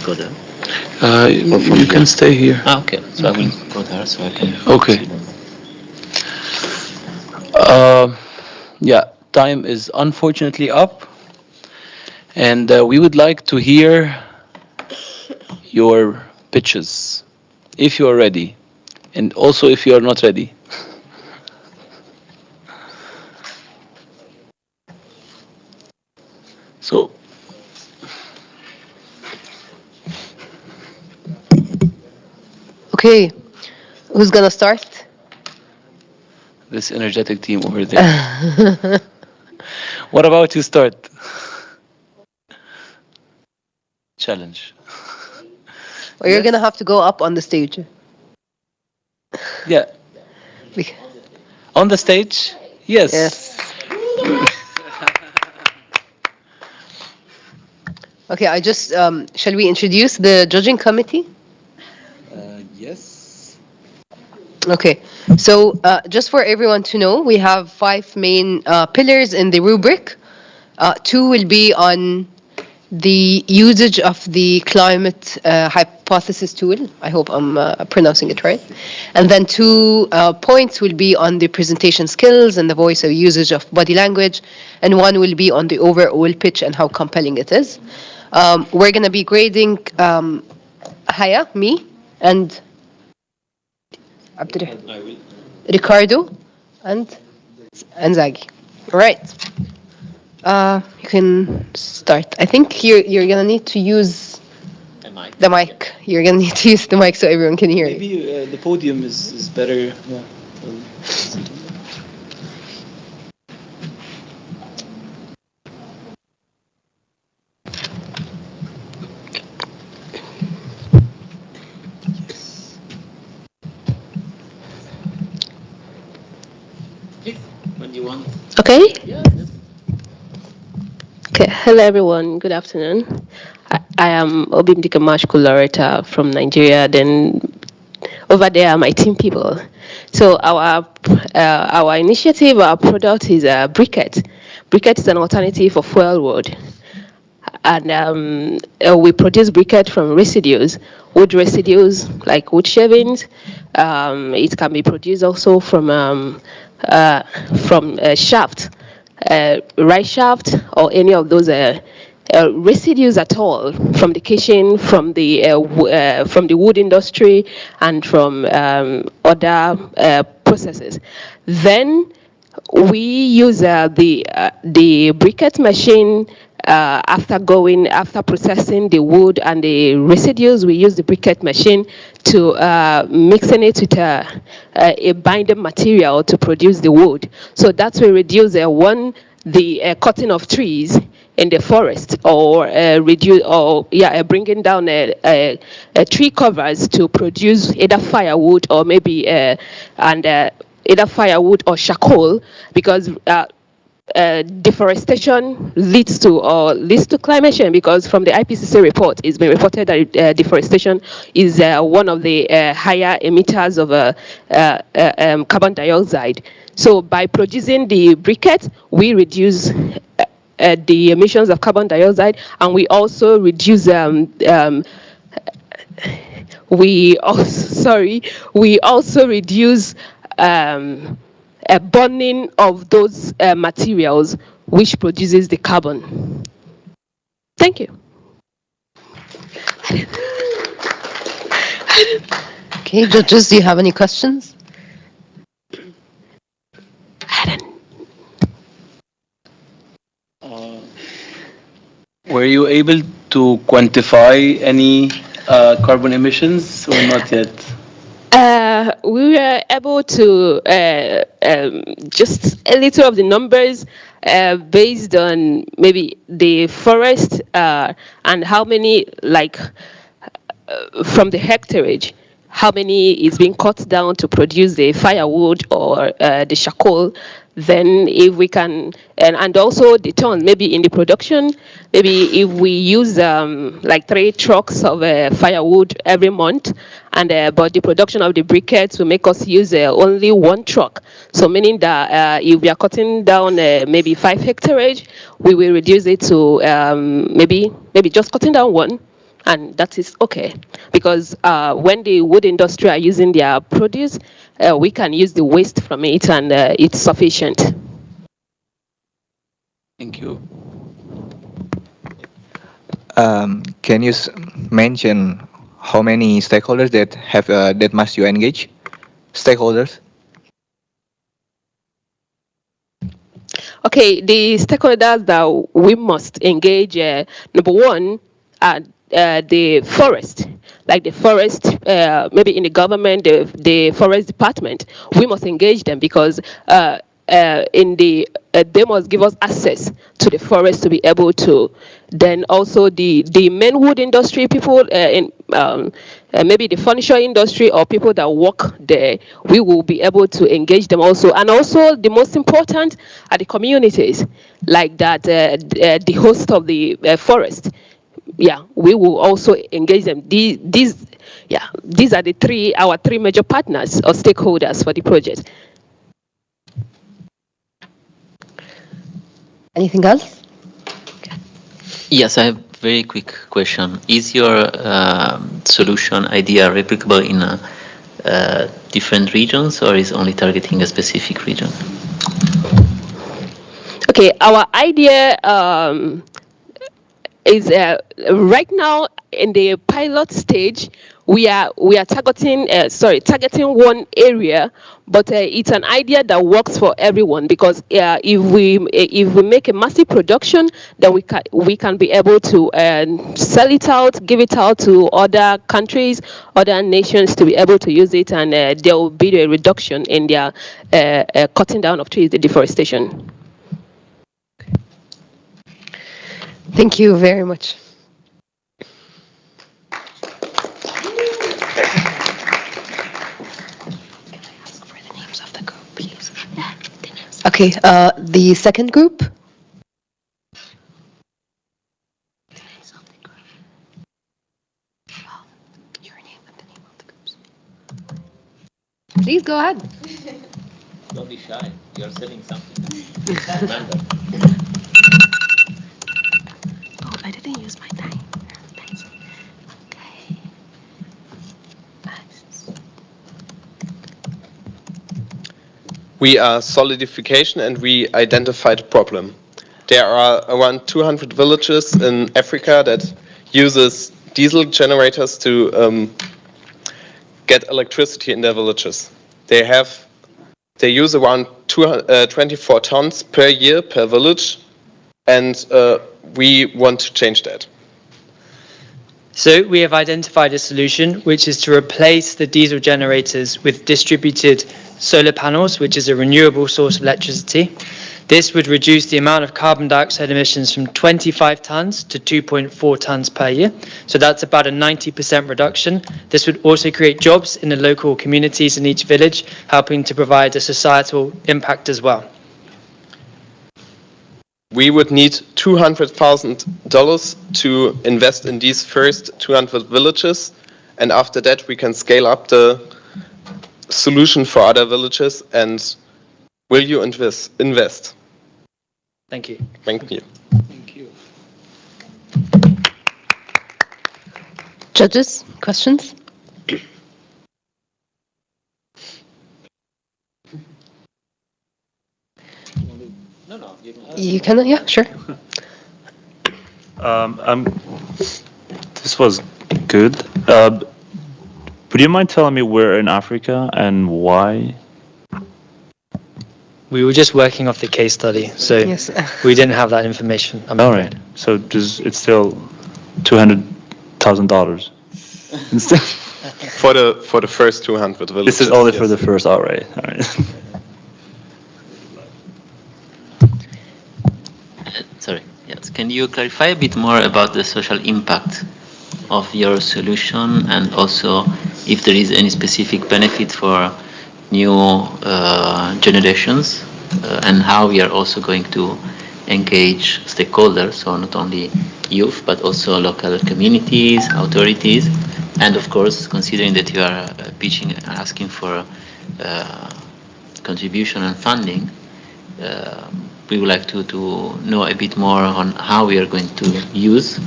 go there? You can stay here. Okay. So I will go there so I can. Okay. Yeah, time is unfortunately up, and we would like to hear your pitches, if you are ready, and also if you are not ready. So, Okay, who's gonna start? this energetic team over there. What about you start? Challenge. Or you're gonna have to go up on the stage. Yeah. On the stage? Yes. Okay, I just shall we introduce the judging committee? Yes. Okay, so just for everyone to know, we have 5 main pillars in the rubric. 2 will be on the usage of the climate hypothesis tool. I hope I'm pronouncing it right. And then 2 points will be on the presentation skills and the voice or usage of body language. And 1 will be on the overall pitch and how compelling it is. We're going to be grading Haya, me, and Ricardo, and Zagi. All right. You can start. I think you're gonna need to use the mic. You're gonna need to use the mic so everyone can hear you. Maybe the podium is better. Yeah. What do you want? Okay. Okay. Hello, everyone. Good afternoon. I am Obim Dikamashku Loretta from Nigeria. Then over there are my team people. So our initiative, our product is a briquette. Briquette is an alternative for fuel wood. And we produce briquette from residues, wood residues like wood shavings. It can be produced also from shaft, rice shaft, or any of those residues at all from the kitchen, from the wood industry, and from other processes. Then we use the briquette machine. After processing the wood and the residues, we use the briquette machine to mixing it with a binding material to produce the wood. So that's we reduce the cutting of trees in the forest, or bringing down tree covers to produce either firewood or maybe either firewood or charcoal, because deforestation leads to climate change, because from the IPCC report, it's been reported that deforestation is one of the higher emitters of carbon dioxide. So by producing the briquette, we reduce the emissions of carbon dioxide, and we also reduce reduce a burning of those materials, which produces the carbon. Thank you. Okay, judges, do you have any questions? Were you able to quantify any carbon emissions or not yet? We were able to just a little of the numbers based on maybe the forest and how many, from the hectareage, how many is being cut down to produce the firewood or the charcoal. Then if we can, and also the tons, maybe in the production, maybe if we use 3 trucks of firewood every month, and but the production of the briquettes will make us use only 1 truck. So meaning that if we are cutting down maybe 5 hectareage, we will reduce it to maybe just cutting down 1. and that is okay, because when the wood industry are using their produce, we can use the waste from it, and it's sufficient. Thank you. Can you mention how many stakeholders that have that must you engage? Stakeholders. Okay, the stakeholders that we must engage, number one, are the forest, like the forest, maybe in the government, the forest department. We must engage them, because they must give us access to the forest to be able to. Then also the main wood industry people, maybe the furniture industry or people that work there, we will be able to engage them also. And also the most important are the communities, like that, the host of the forest. Yeah, we will also engage them. These are our three major partners or stakeholders for the project. Anything else? Yes, I have very quick question. Is your solution idea replicable in different regions, or is only targeting a specific region? Okay, our idea is right now in the pilot stage. We are targeting one area, but it's an idea that works for everyone, because if we make a massive production, then we can be able to sell it out, give it out to other countries, other nations to be able to use it, and there will be a reduction in their cutting down of trees, the deforestation. Thank you very much. Okay, the second group. Please go ahead. Don't be shy. You're selling something. Oh, I didn't use my time. Okay. We are solidification and we identified a problem. There are around 200 villages in Africa that uses diesel generators to get electricity in their villages. They use around 24 tons per year per village, and we want to change that. So we have identified a solution, which is to replace the diesel generators with distributed solar panels, which is a renewable source of electricity. This would reduce the amount of carbon dioxide emissions from 25 tons to 2.4 tons per year. So that's about a 90% reduction. This would also create jobs in the local communities in each village, helping to provide a societal impact as well. We would need $200,000 to invest in these first 200 villages, and after that we can scale up the solution for other villages. And will you invest? Thank you. Thank you. Thank you. Judges, questions? You can, yeah, sure. This was good. Would you mind telling me where in Africa and why? We were just working off the case study, so Yes. we didn't have that information. All right. So it's still $200,000 instead. For the first 200 villages. This is only for the first. All right. All right. Sorry. Yes. Can you clarify a bit more about the social impact of your solution, and also if there is any specific benefit for new generations, and how we are also going to engage stakeholders, so not only youth but also local communities, authorities, and of course considering that you are pitching and asking for contribution and funding, we would like to know a bit more on how we are going to use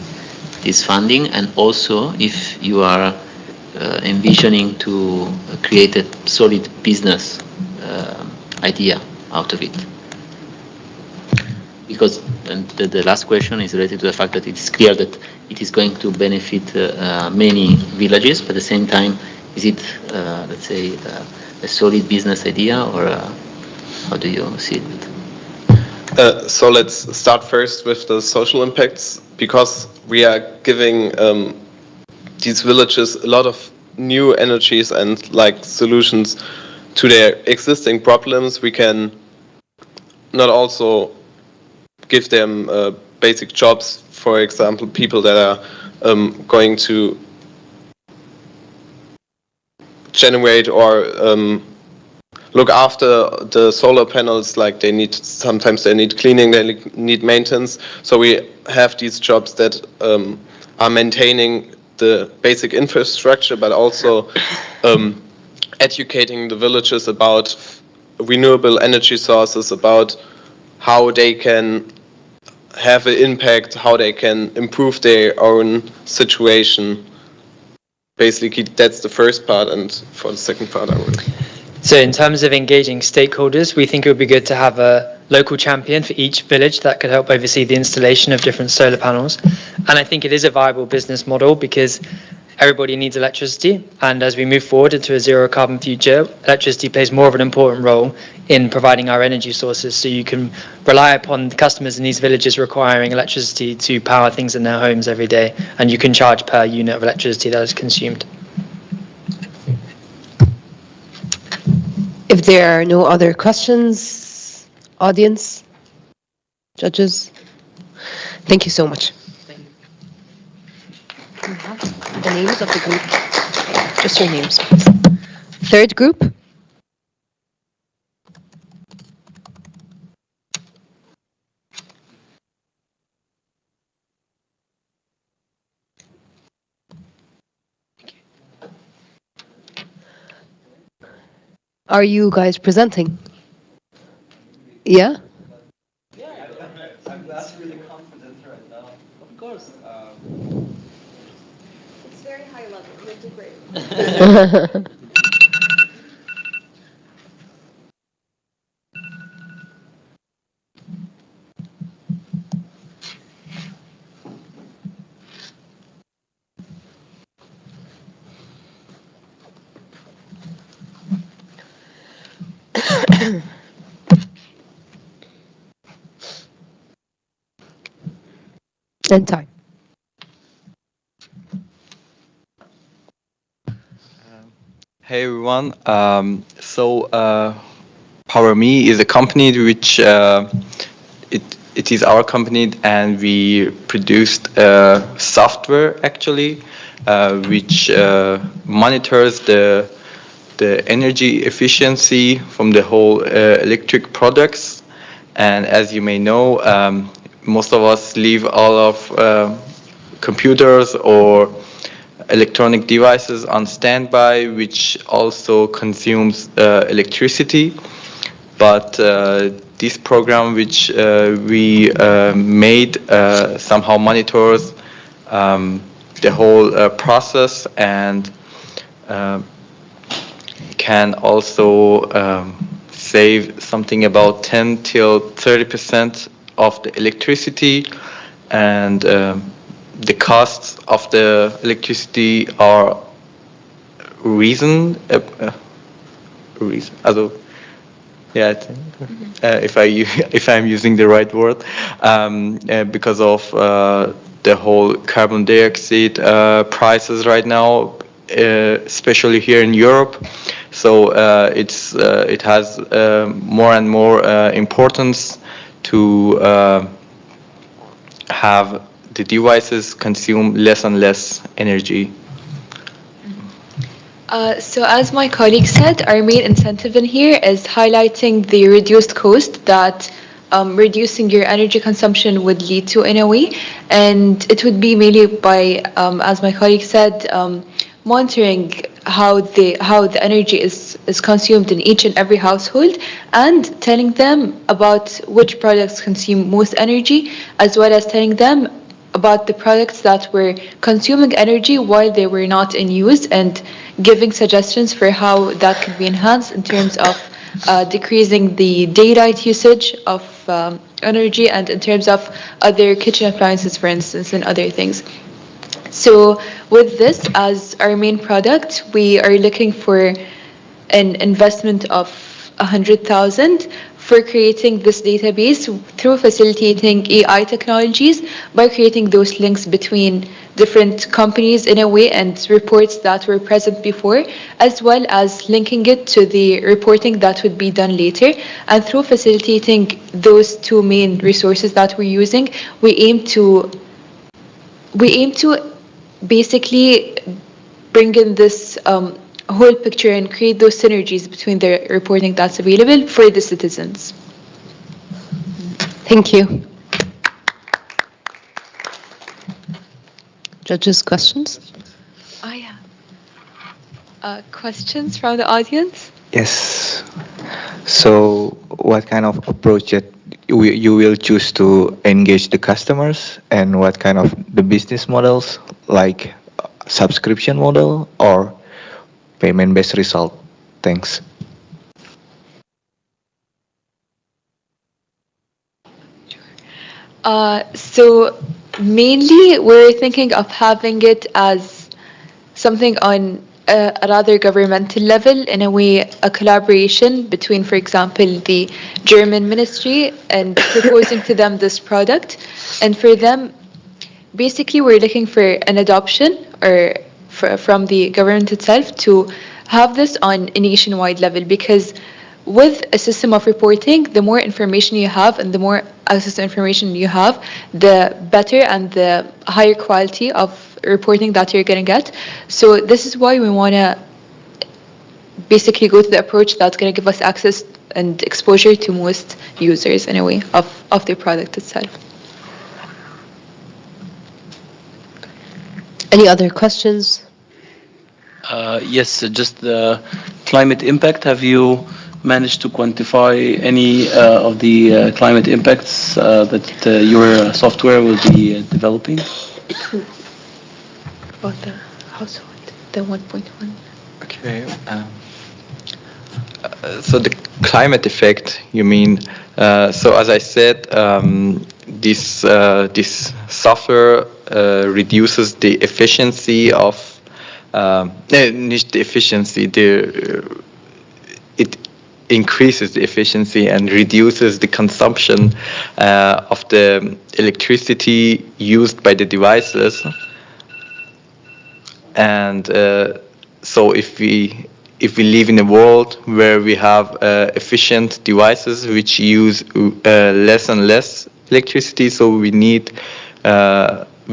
this funding, and also if you are envisioning to create a solid business idea out of it. Because, and the last question is related to the fact that it's clear that it is going to benefit many villages, but at the same time, is it, let's say, a solid business idea, or how do you see it? So let's start first with the social impacts, because we are giving these villages a lot of new energies and like solutions to their existing problems. We can not also give them basic jobs, for example, people that are going to generate or look after the solar panels, like sometimes they need cleaning, they need maintenance. So we have these jobs that are maintaining the basic infrastructure, but also educating the villages about renewable energy sources, about how they can have an impact, how they can improve their own situation. Basically, that's the first part, and for the second part, I will. So in terms of engaging stakeholders, we think it would be good to have a local champion for each village that could help oversee the installation of different solar panels. And I think it is a viable business model because everybody needs electricity. And as we move forward into a zero carbon future, electricity plays more of an important role in providing our energy sources. So you can rely upon customers in these villages requiring electricity to power things in their homes every day. And you can charge per unit of electricity that is consumed. If there are no other questions, audience, judges, thank you so much. The names of the group, just your names, please. Third group. Are you guys presenting? Yeah? I'm not really confident right now. Of course. It's very high level. You'll do great. And time. Hey everyone. PowerMe is a company which it is our company, and we produced software actually, which monitors the energy efficiency from the whole electric products. And as you may know, most of us leave all of computers or electronic devices on standby, which also consumes electricity. But this program which we made somehow monitors the whole process, and can also save something about 10 till 30% of the electricity, and the costs of the electricity are if I'm using the right word, because of the whole carbon dioxide prices right now, especially here in Europe. So it has more and more importance to have the devices consume less and less energy. So as my colleague said, our main incentive in here is highlighting the reduced cost that reducing your energy consumption would lead to in a way. And it would be mainly by, as my colleague said, monitoring how the energy is consumed in each and every household, and telling them about which products consume most energy, as well as telling them about the products that were consuming energy while they were not in use, and giving suggestions for how that could be enhanced in terms of decreasing the daylight usage of energy, and in terms of other kitchen appliances, for instance, and other things. So with this as our main product, we are looking for an investment of 100,000 for creating this database through facilitating AI technologies by creating those links between different companies in a way, and reports that were present before, as well as linking it to the reporting that would be done later. And through facilitating those two main resources that we're using, we aim to basically bring in this whole picture and create those synergies between the reporting that's available for the citizens. Thank you. Judges, questions? Oh, yeah. Questions from the audience? Yes. So what kind of approach that you will choose to engage the customers, and what kind of the business models, like subscription model or payment-based result? Thanks. So mainly we're thinking of having it as something on a rather governmental level, in a way a collaboration between, for example, the German ministry, and proposing to them this product. And for them, basically we're looking for an adoption or from the government itself to have this on a nationwide level, because with a system of reporting, the more information you have and the more access to information you have, the better and the higher quality of reporting that you're going to get. So this is why we want to basically go to the approach that's going to give us access and exposure to most users in a way of the product itself. Any other questions? Yes, just the climate impact. Have you managed to quantify any of the climate impacts that your software will be developing? About the household, the 1.1. Okay. So the climate effect, you mean? So as I said, this software reduces the efficiency of not the efficiency. It increases the efficiency and reduces the consumption of the electricity used by the devices. And so if we live in a world where we have efficient devices which use less and less electricity, so we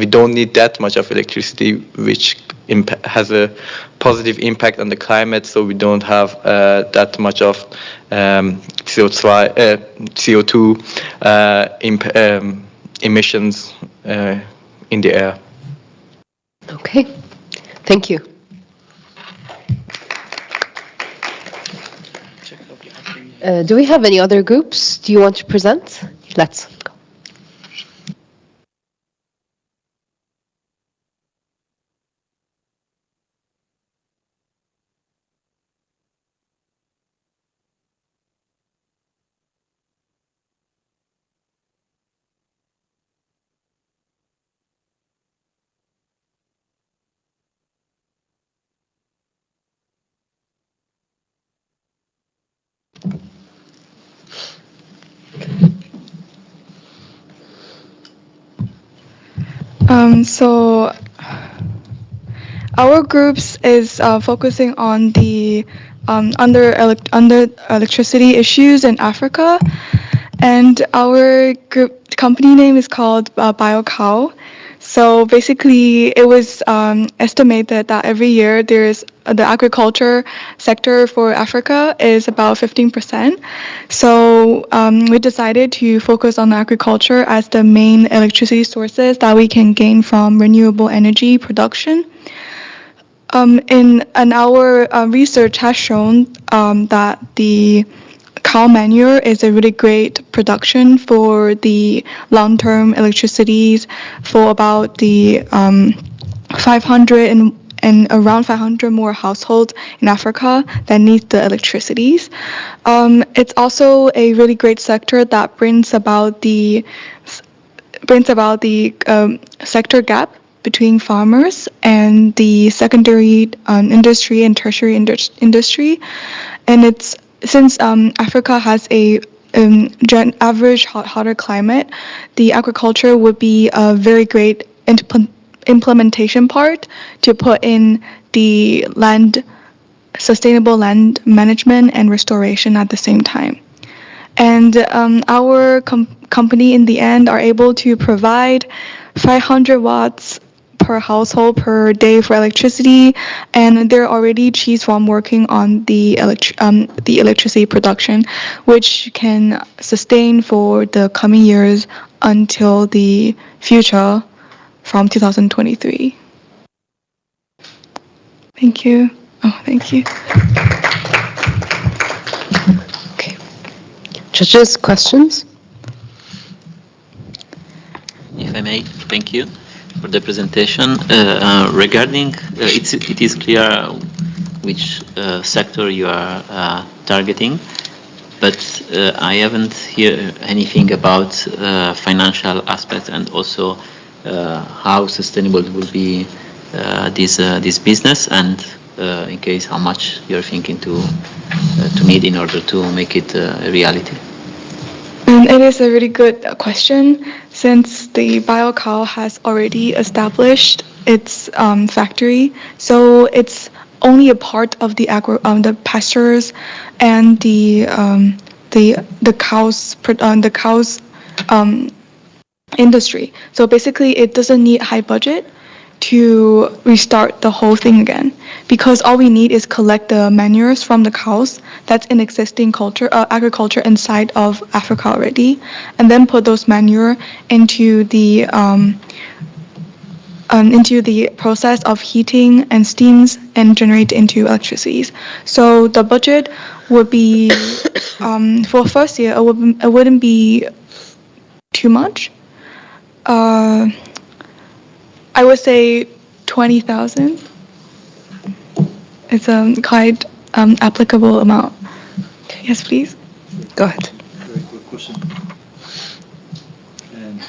don't need that much of electricity, which has a positive impact on the climate, so we don't have that much of CO2 emissions in the air. Okay, thank you. Do we have any other groups? Do you want to present? Let's go. So our groups is focusing on the under electricity issues in Africa, and our group company name is called BioCow. So basically, it was estimated that every year there's the agriculture sector for Africa is about 15%. So we decided to focus on agriculture as the main electricity sources that we can gain from renewable energy production. And our research has shown that the cow manure is a really great production for the long-term electricities for about the 500 and around 500 more households in Africa that need the electricities. It's also a really great sector that brings about the sector gap between farmers and the secondary industry and tertiary industry. And it's since Africa has a average hotter climate, the agriculture would be a very great implementation part to put in the sustainable land management and restoration at the same time. And our company in the end are able to provide 500 watts per household per day for electricity, and there are already cheese farm working on the electricity production, which can sustain for the coming years until the future from 2023. Thank you. Oh, thank you. Judges, questions? If I may, thank you for the presentation. Regarding, it is clear which sector you are targeting, but I haven't heard anything about financial aspects and also how sustainable will be this business, and in case how much you're thinking to need in order to make it a reality. It is a really good question since the BioCow has already established its factory. So it's only a part of the the pastures and the cows industry. So basically, it doesn't need high budget to restart the whole thing again, because all we need is collect the manures from the cows that's in existing agriculture inside of Africa already, and then put those manure into the process of heating and steams and generate into electricities. So the budget would be for first year it wouldn't be too much. I would say 20,000. It's a quite applicable amount. Yes, please. Go ahead. Very quick question. And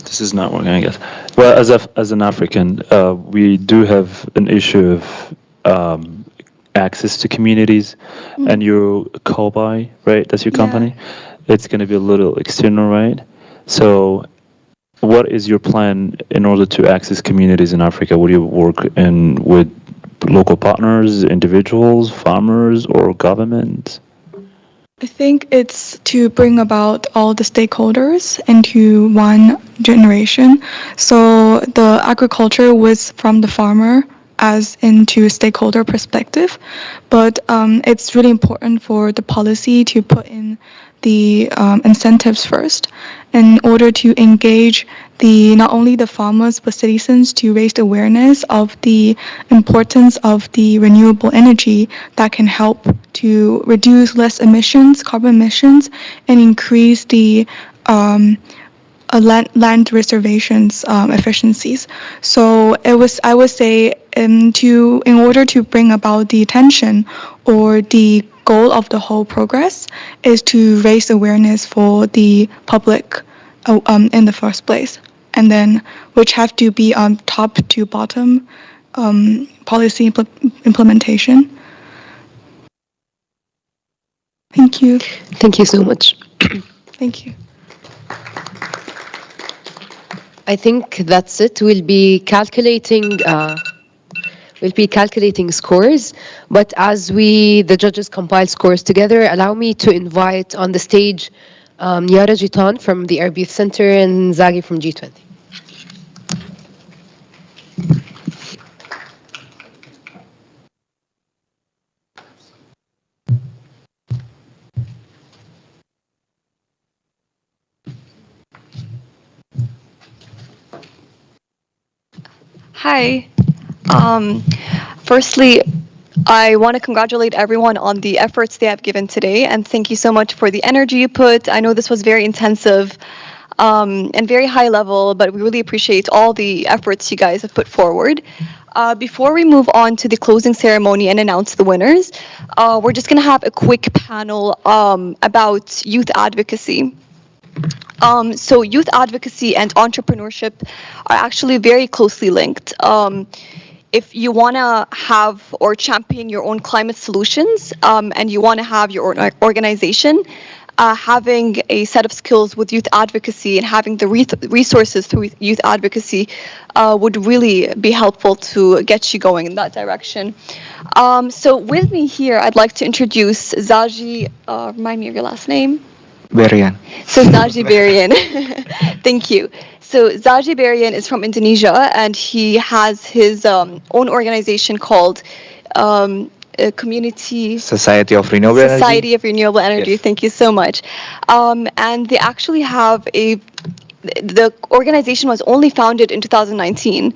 this is not working, I guess. Well, as an African, we do have an issue of access to communities, and you're Kobai, right? That's your company. It's going to be a little external, right? So what is your plan in order to access communities in Africa? Would you work with local partners, individuals, farmers, or government? I think it's to bring about all the stakeholders into one generation. So the agriculture was from the farmer as into stakeholder perspective, but it's really important for the policy to put in the incentives first in order to engage not only the farmers but citizens to raise the awareness of the importance of the renewable energy that can help to reduce less emissions, carbon emissions, and increase the land reservations efficiencies. So I would say in order to bring about the attention or the goal of the whole progress is to raise awareness for the public in the first place, and then which have to be on top to bottom policy implementation. Thank you. Thank you so much. Thank you. I think that's it. We'll be calculating scores, but as the judges compile scores together, allow me to invite on the stage Yara Jitan from the Arab Youth Center and Zagi from G20. Hi. Firstly, I want to congratulate everyone on the efforts they have given today, and thank you so much for the energy you put. I know this was very intensive and very high level, but we really appreciate all the efforts you guys have put forward. Before we move on to the closing ceremony and announce the winners, we're just going to have a quick panel about youth advocacy. So youth advocacy and entrepreneurship are actually very closely linked. If you want to have or champion your own climate solutions and you want to have your own organization, having a set of skills with youth advocacy and having the resources through youth advocacy would really be helpful to get you going in that direction. So with me here, I'd like to introduce Zaji. Remind me of your last name. Berian. So Zaji Berian. Thank you. So Zaji Berian is from Indonesia, and he has his own organization called Community Society of Renewable Energy. Society of Renewable Energy. Yes. Thank you so much. And they actually have the organization was only founded in 2019.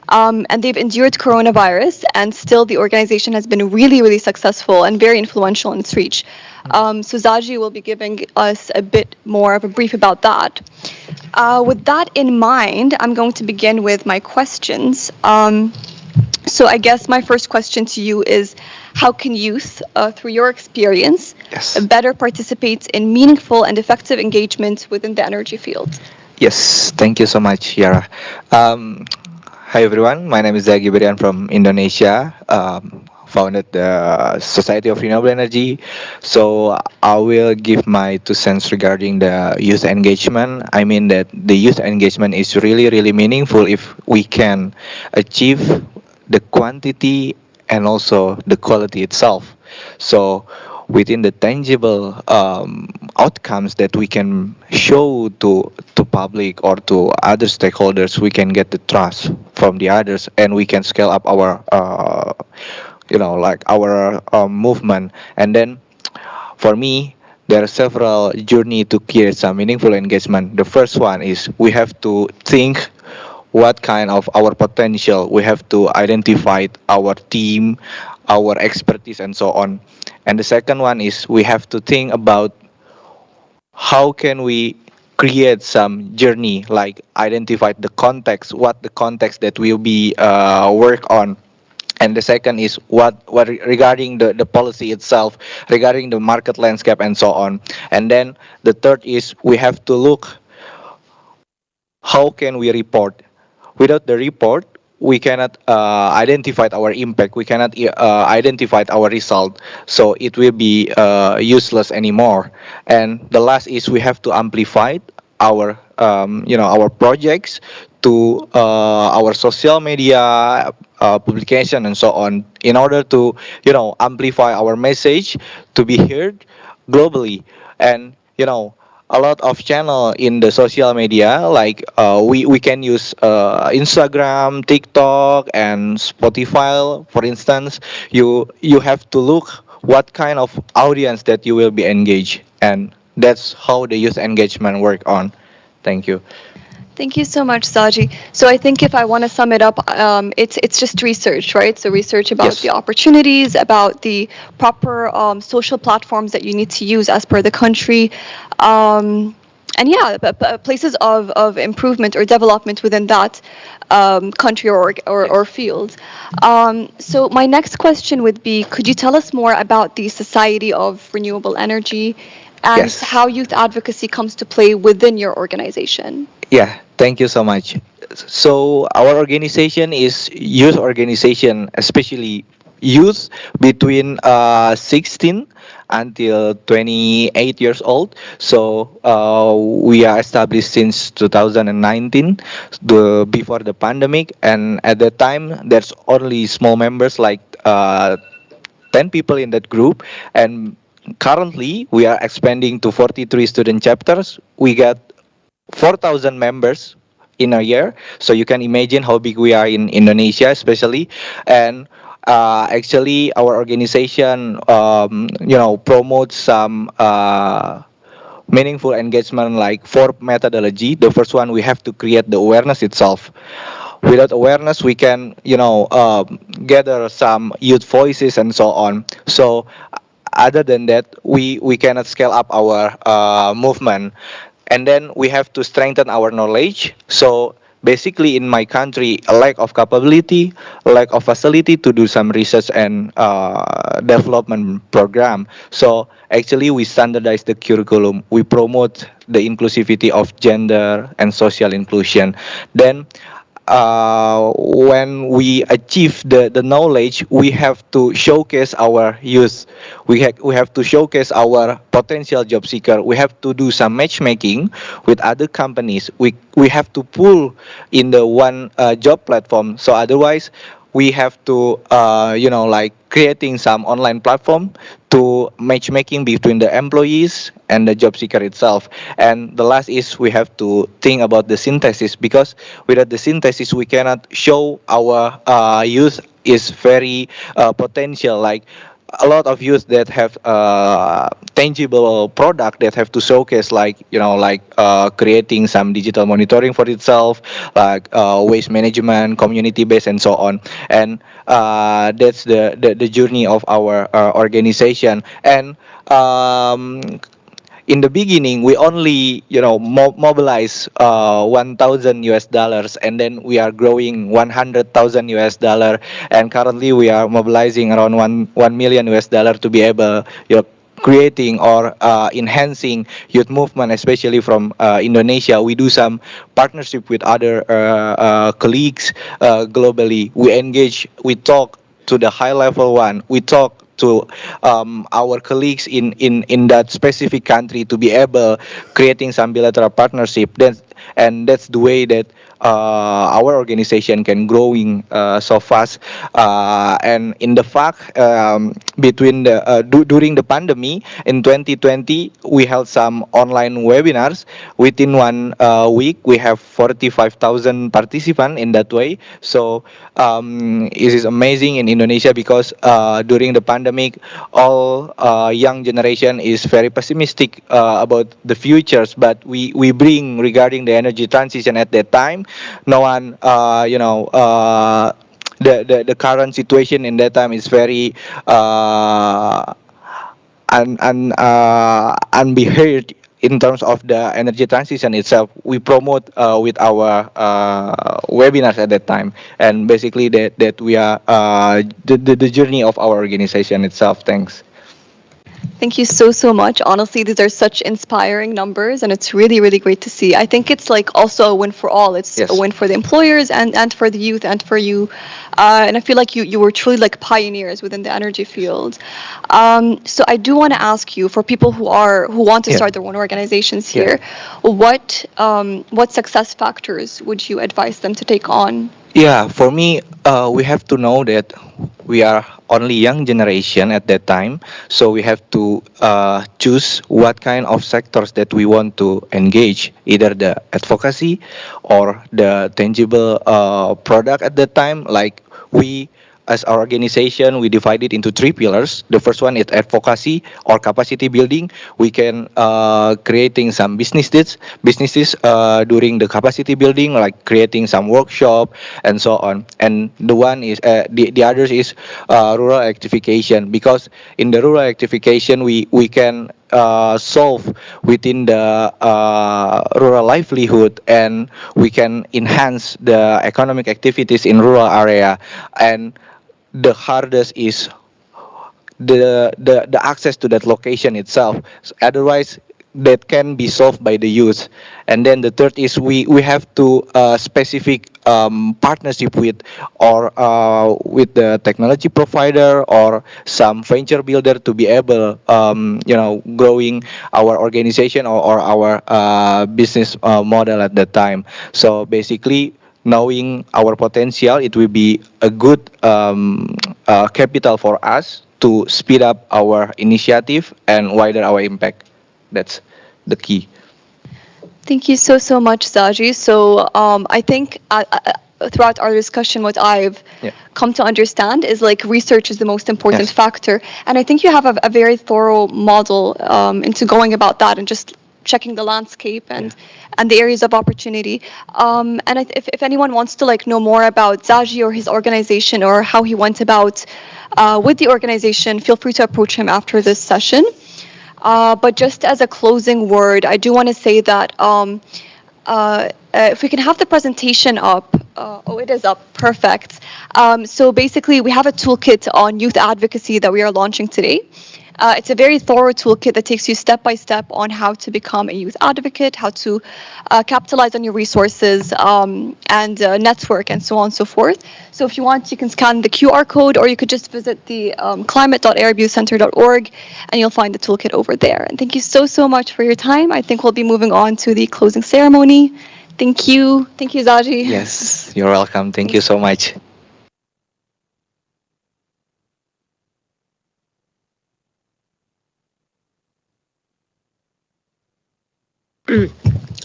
And they've endured coronavirus, and still the organization has been really, really successful and very influential in its reach. So Zaji will be giving us a bit more of a brief about that. With that in mind, I'm going to begin with my questions. So I guess my first question to you is, how can youth, through your experience, better participate in meaningful and effective engagement within the energy field? Yes, thank you so much, Yara. Hi everyone, my name is Zagi Berian from Indonesia. Founded the Society of Renewable Energy. So I will give my 2 cents regarding the youth engagement. I mean that the youth engagement is really, really meaningful if we can achieve the quantity and also the quality itself. So within the tangible outcomes that we can show to public or to other stakeholders, we can get the trust from the others, and we can scale up our like our movement. And then for me, there are several journey to create some meaningful engagement. The first one is we have to think what kind of our potential. We have to identify our team, our expertise, and so on. And the second one is we have to think about how can we create some journey, like identify the context, what the context that will be work on. And the second is what regarding the policy itself, regarding the market landscape and so on. And then the third is we have to look how can we report. Without the report, we cannot identify our impact. We cannot identify our result. So it will be useless anymore. And the last is we have to amplify our our projects to our social media publication and so on, in order to amplify our message to be heard globally. And a lot of channel in the social media, like we can use Instagram, TikTok, and Spotify, for instance. You have to look what kind of audience that you will be engaged, and that's how the youth engagement work on. Thank you. Thank you so much, Zaji. So I think if I want to sum it up, it's just research, right? So research about the opportunities, about the proper social platforms that you need to use as per the country, and yeah, places of improvement or development within that country or field. So my next question would be, could you tell us more about the Society of Renewable Energy and how youth advocacy comes to play within your organization? Yeah, thank you so much. So our organization is youth organization, especially youth between 16 until 28 years old. So we are established since 2019, before the pandemic, and at that time there's only small members, like 10 people in that group. And currently we are expanding to 43 student chapters. We got 4,000 members in a year, so you can imagine how big we are in Indonesia, especially. And actually, our organization, promotes some meaningful engagement, like 4 methodology. The first one, we have to create the awareness itself. without awareness we can gather some youth voices and so on. So other than that we cannot scale up our movement, and then we have to strengthen our knowledge. So basically in my country, a lack of capability, lack of facility to do some research and development program. So actually we standardize the curriculum, we promote the inclusivity of gender and social inclusion. Then when we achieve the knowledge, we have to showcase our youth. We have to showcase our potential job seeker. We have to do some matchmaking with other companies. We have to pull in the one job platform. So otherwise, we have to like creating some online platform to matchmaking between the employees and the job seeker itself. And the last is we have to think about the synthesis, because without the synthesis we cannot show our youth is very potential. Like a lot of youth that have tangible product that have to showcase, like creating some digital monitoring for itself, like waste management, community based and so on. And that's the journey of our organization. And in the beginning we only mobilize 1,000 US dollars, and then we are growing 100,000 US dollar, and currently we are mobilizing around 1 million US dollar to be able creating or enhancing youth movement, especially from Indonesia. We do some partnership with other colleagues globally. We engage, we talk to the high level one, we talk to our colleagues in that specific country to be able creating some bilateral partnership. And that's the way that our organization can growing so fast. And in the fact, between the during the pandemic in 2020, we held some online webinars. Within 1 week, we have 45,000 participants in that way. So it is amazing in Indonesia, because during the pandemic, all young generation is very pessimistic about the futures. But we bring regarding the energy transition at that time. No one, the current situation in that time is very unbeheard in terms of the energy transition itself. We promote with our webinars at that time, and basically that we are the journey of our organization itself. Thanks. Thank you so much. Honestly, these are such inspiring numbers, and it's really, really great to see. I think it's like also a win for all. It's a win for the employers and for the youth and for you. And I feel like you were truly like pioneers within the energy field. So I do want to ask you, for people who want to start their own organizations here, what success factors would you advise them to take on? Yeah, for me, we have to know that we are only young generation at that time, so we have to choose what kind of sectors that we want to engage, either the advocacy or the tangible product at that time. Like we, as our organization, we divide it into 3 pillars. The first one is advocacy or capacity building. We can creating some businesses during the capacity building, like creating some workshop and so on. And the one is the others is rural electrification, because in the rural electrification we can solve within the rural livelihood, and we can enhance the economic activities in rural area. And the hardest is the access to that location itself. So otherwise that can be solved by the youth. And then the third is we have to specific partnership with with the technology provider or some venture builder to be able growing our organization or our business model at that time. So basically, knowing our potential, it will be a good capital for us to speed up our initiative and widen our impact. That's the key. Thank you so much, Zaji. So I think throughout our discussion, what I've come to understand is like research is the most important factor. And I think you have a very thorough model into going about that and just checking the landscape and the areas of opportunity. And if anyone wants to like know more about Zaji or his organization or how he went about with the organization, feel free to approach him after this session. But just as a closing word, I do want to say that if we can have the presentation up. Oh, it is up. Perfect. So basically, we have a toolkit on youth advocacy that we are launching today. It's a very thorough toolkit that takes you step by step on how to become a youth advocate, how to capitalize on your resources and network and so on and so forth. So if you want, you can scan the QR code or you could just visit the climate.arabyouthcenter.org and you'll find the toolkit over there. And thank you so much for your time. I think we'll be moving on to the closing ceremony. Thank you. Thank you, Zaji. Yes, you're welcome. Thank you so much.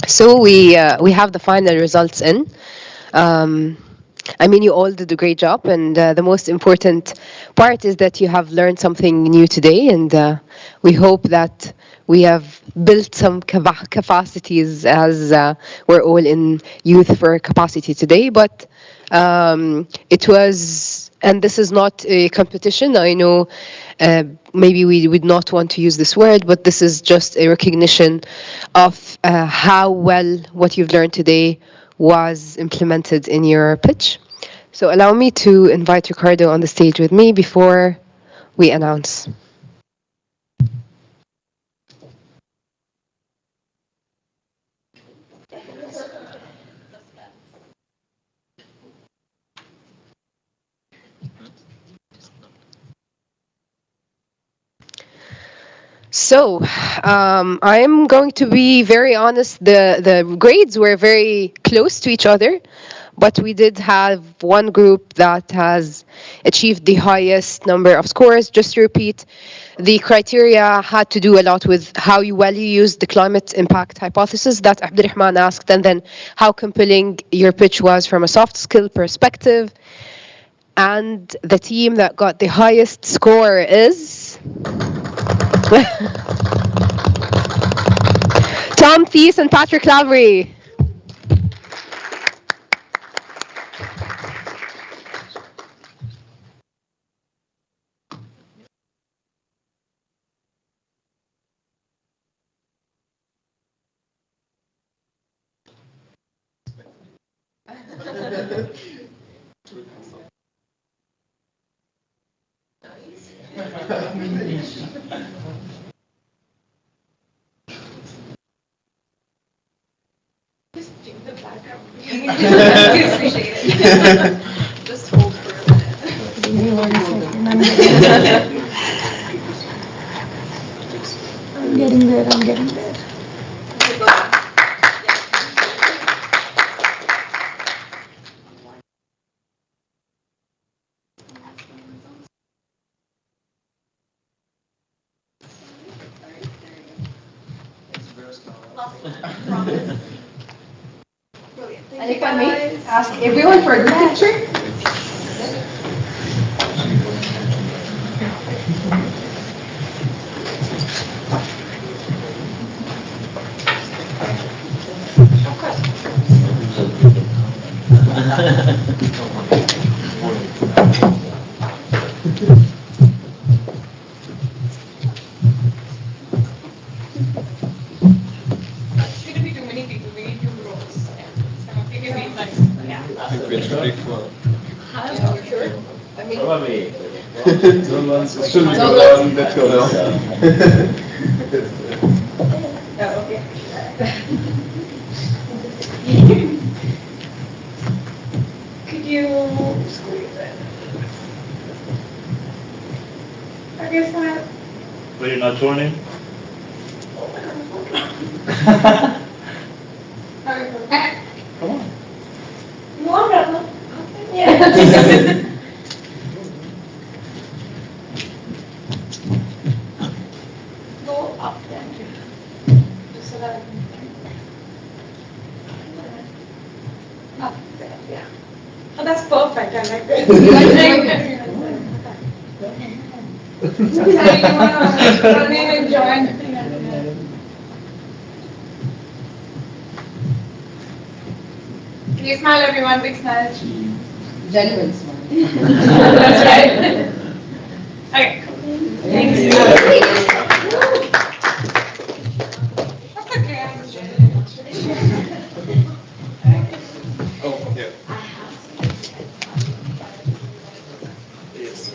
So we have the final results in. I mean, you all did a great job, and the most important part is that you have learned something new today, and we hope that we have built some capacities as we're all in Youth for Capacity today. But it was, and this is not a competition. I know maybe we would not want to use this word, but this is just a recognition of how well what you've learned today was implemented in your pitch. So allow me to invite Ricardo on the stage with me before we announce. So I'm going to be very honest. The grades were very close to each other, but we did have one group that has achieved the highest number of scores. Just to repeat, the criteria had to do a lot with how well you used the climate impact hypothesis that Abdurrahman asked, and then how compelling your pitch was from a soft skill perspective. And the team that got the highest score is Tom Thies and Patrick Lavery. Just hold for a minute. I'm getting there. And if I may ask everyone for a group picture. Probably. Should we go down? Let's go down. Could you squeeze it? I guess not. But you're not joining? Come on. You want it? Yeah. Go up then. Just so that I can. Up there, yeah. Oh, that's perfect. I like that. Sometimes you want to run in and join. Big smile, everyone. Big smile. Genuine smile. That's right. Okay. Thanks. Oh, yeah. Yes.